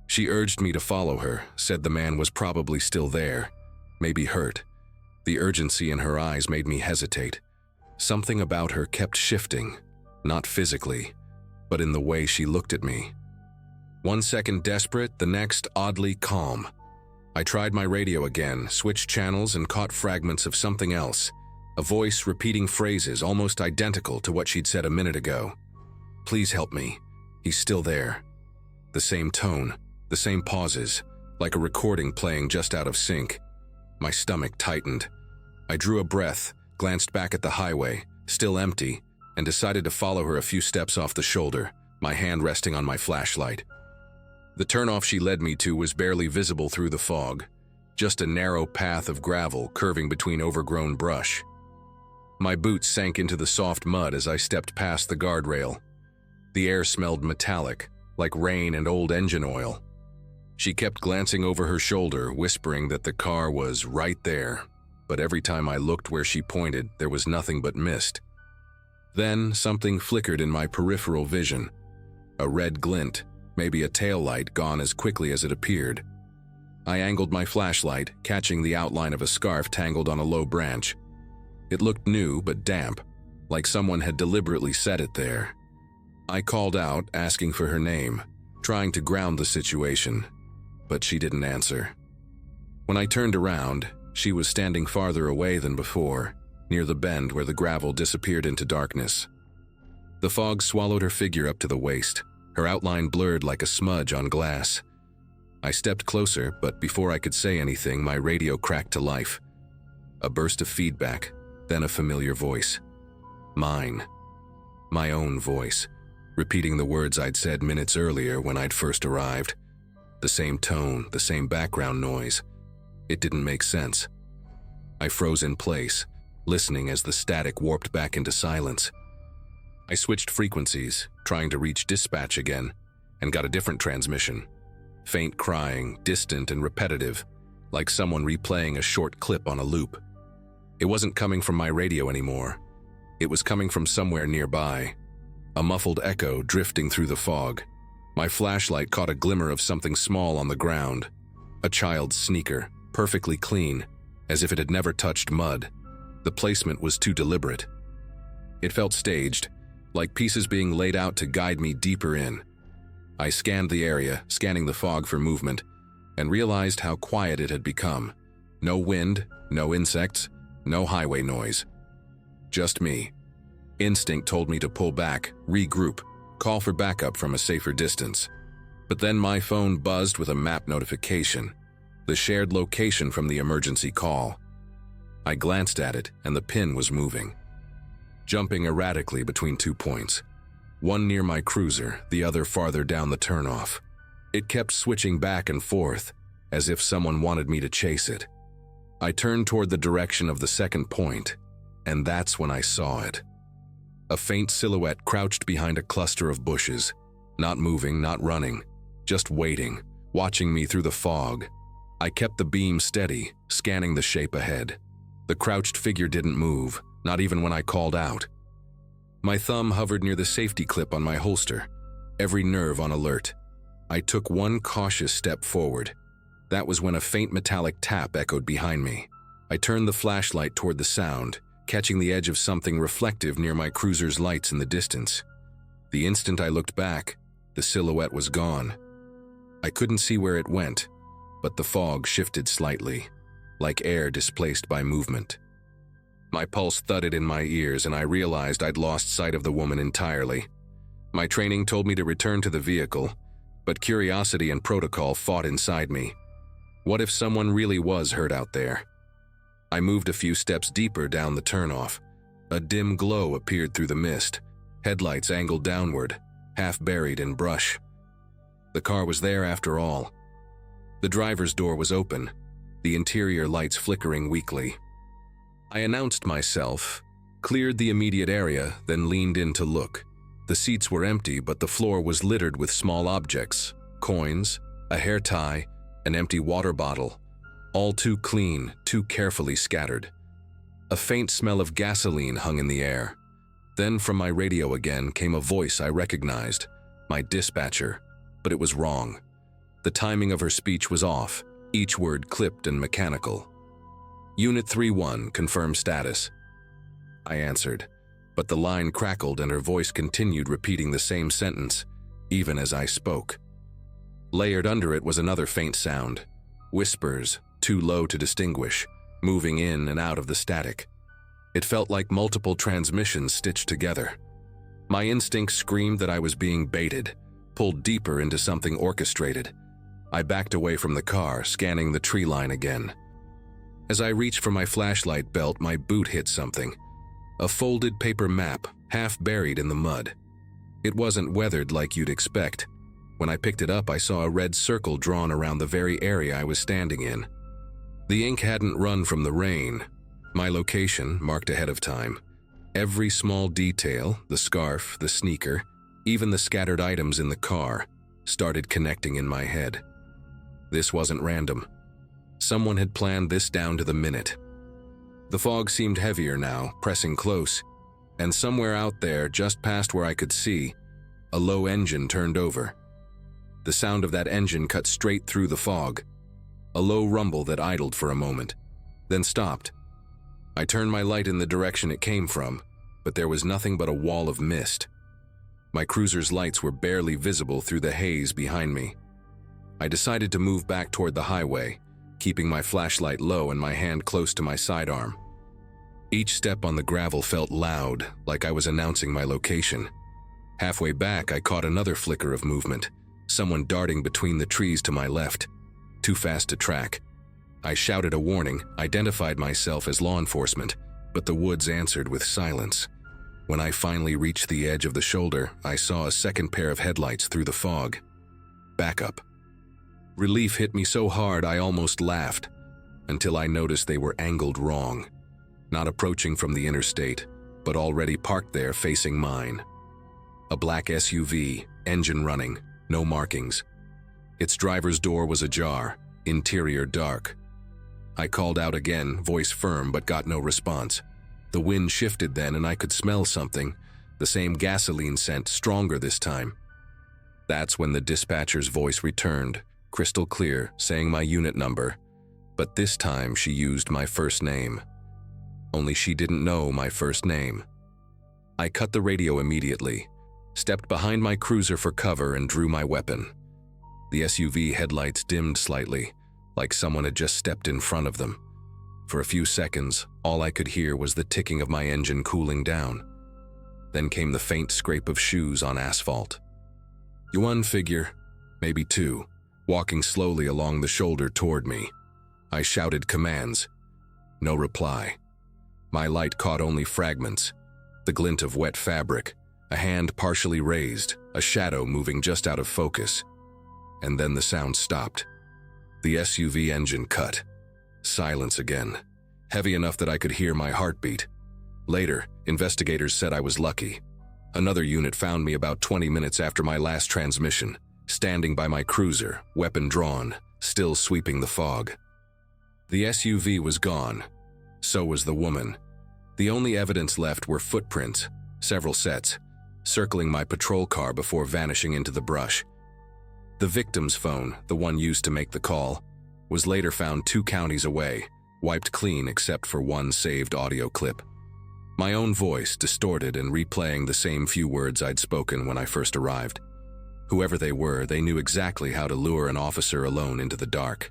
She urged me to follow her, said the man was probably still there, maybe hurt. The urgency in her eyes made me hesitate. Something about her kept shifting, not physically, but in the way she looked at me. 1 second desperate, the next oddly calm. I tried my radio again, switched channels, and caught fragments of something else. A voice repeating phrases almost identical to what she'd said a minute ago. "Please help me. He's still there." The same tone, the same pauses, like a recording playing just out of sync. My stomach tightened. I drew a breath, glanced back at the highway, still empty, and decided to follow her a few steps off the shoulder, my hand resting on my flashlight. The turnoff she led me to was barely visible through the fog, just a narrow path of gravel curving between overgrown brush. My boots sank into the soft mud as I stepped past the guardrail. The air smelled metallic, like rain and old engine oil. She kept glancing over her shoulder, whispering that the car was right there, but every time I looked where she pointed, there was nothing but mist. Then something flickered in my peripheral vision. A red glint, maybe a taillight gone as quickly as it appeared. I angled my flashlight, catching the outline of a scarf tangled on a low branch. It looked new but damp, like someone had deliberately set it there. I called out, asking for her name, trying to ground the situation, but she didn't answer. When I turned around, she was standing farther away than before, near the bend where the gravel disappeared into darkness. The fog swallowed her figure up to the waist, her outline blurred like a smudge on glass. I stepped closer, but before I could say anything, my radio cracked to life. A burst of feedback, then a familiar voice. Mine. My own voice, repeating the words I'd said minutes earlier when I'd first arrived. The same tone, the same background noise. It didn't make sense. I froze in place, listening as the static warped back into silence. I switched frequencies, trying to reach dispatch again, and got a different transmission. Faint crying, distant and repetitive, like someone replaying a short clip on a loop. It wasn't coming from my radio anymore. It was coming from somewhere nearby. A muffled echo drifting through the fog. My flashlight caught a glimmer of something small on the ground. A child's sneaker, perfectly clean, as if it had never touched mud. The placement was too deliberate. It felt staged, like pieces being laid out to guide me deeper in. I scanned the area, scanning the fog for movement, and realized how quiet it had become. No wind, no insects, no highway noise. Just me. Instinct told me to pull back, regroup, call for backup from a safer distance. But then my phone buzzed with a map notification, the shared location from the emergency call. I glanced at it, and the pin was moving, jumping erratically between 2 points. One near my cruiser, the other farther down the turnoff. It kept switching back and forth, as if someone wanted me to chase it. I turned toward the direction of the second point, and that's when I saw it. A faint silhouette crouched behind a cluster of bushes, not moving, not running, just waiting, watching me through the fog. I kept the beam steady, scanning the shape ahead. The crouched figure didn't move, not even when I called out. My thumb hovered near the safety clip on my holster, every nerve on alert. I took one cautious step forward. That was when a faint metallic tap echoed behind me. I turned the flashlight toward the sound, catching the edge of something reflective near my cruiser's lights in the distance. The instant I looked back, the silhouette was gone. I couldn't see where it went, but the fog shifted slightly, like air displaced by movement. My pulse thudded in my ears, and I realized I'd lost sight of the woman entirely. My training told me to return to the vehicle, but curiosity and protocol fought inside me. What if someone really was hurt out there? I moved a few steps deeper down the turnoff. A dim glow appeared through the mist, headlights angled downward, half buried in brush. The car was there after all. The driver's door was open, the interior lights flickering weakly. I announced myself, cleared the immediate area, then leaned in to look. The seats were empty, but the floor was littered with small objects, coins, a hair tie, an empty water bottle, all too clean, too carefully scattered. A faint smell of gasoline hung in the air. Then from my radio again came a voice I recognized, my dispatcher, but it was wrong. The timing of her speech was off, each word clipped and mechanical. Unit 3-1, confirm status. I answered, but the line crackled and her voice continued repeating the same sentence, even as I spoke. Layered under it was another faint sound. Whispers, too low to distinguish, moving in and out of the static. It felt like multiple transmissions stitched together. My instincts screamed that I was being baited, pulled deeper into something orchestrated. I backed away from the car, scanning the tree line again. As I reached for my flashlight belt, my boot hit something. A folded paper map, half buried in the mud. It wasn't weathered like you'd expect. When I picked it up, I saw a red circle drawn around the very area I was standing in. The ink hadn't run from the rain. My location, marked ahead of time. Every small detail, the scarf, the sneaker, even the scattered items in the car, started connecting in my head. This wasn't random. Someone had planned this down to the minute. The fog seemed heavier now, pressing close, and somewhere out there, just past where I could see, a low engine turned over. The sound of that engine cut straight through the fog. A low rumble that idled for a moment, then stopped. I turned my light in the direction it came from, but there was nothing but a wall of mist. My cruiser's lights were barely visible through the haze behind me. I decided to move back toward the highway, keeping my flashlight low and my hand close to my sidearm. Each step on the gravel felt loud, like I was announcing my location. Halfway back, I caught another flicker of movement, someone darting between the trees to my left, too fast to track. I shouted a warning, identified myself as law enforcement, but the woods answered with silence. When I finally reached the edge of the shoulder, I saw a second pair of headlights through the fog. Backup. Relief hit me so hard I almost laughed, until I noticed they were angled wrong. Not approaching from the interstate, but already parked there facing mine. A black SUV, engine running, no markings. Its driver's door was ajar, interior dark. I called out again, voice firm, but got no response. The wind shifted then and I could smell something, the same gasoline scent, stronger this time. That's when the dispatcher's voice returned, crystal clear, saying my unit number, but this time she used my first name. Only she didn't know my first name. I cut the radio immediately, stepped behind my cruiser for cover and drew my weapon. The SUV headlights dimmed slightly, like someone had just stepped in front of them. For a few seconds, all I could hear was the ticking of my engine cooling down. Then came the faint scrape of shoes on asphalt. One figure, maybe two, walking slowly along the shoulder toward me. I shouted commands. No reply. My light caught only fragments, the glint of wet fabric, a hand partially raised, a shadow moving just out of focus. And then the sound stopped. The SUV engine cut. Silence again, heavy enough that I could hear my heartbeat. Later, investigators said I was lucky. Another unit found me about 20 minutes after my last transmission, standing by my cruiser, weapon drawn, still sweeping the fog. The SUV was gone. So was the woman. The only evidence left were footprints, several sets, circling my patrol car before vanishing into the brush. The victim's phone, the one used to make the call, was later found 2 counties away, wiped clean except for one saved audio clip. My own voice, distorted and replaying the same few words I'd spoken when I first arrived. Whoever they were, they knew exactly how to lure an officer alone into the dark.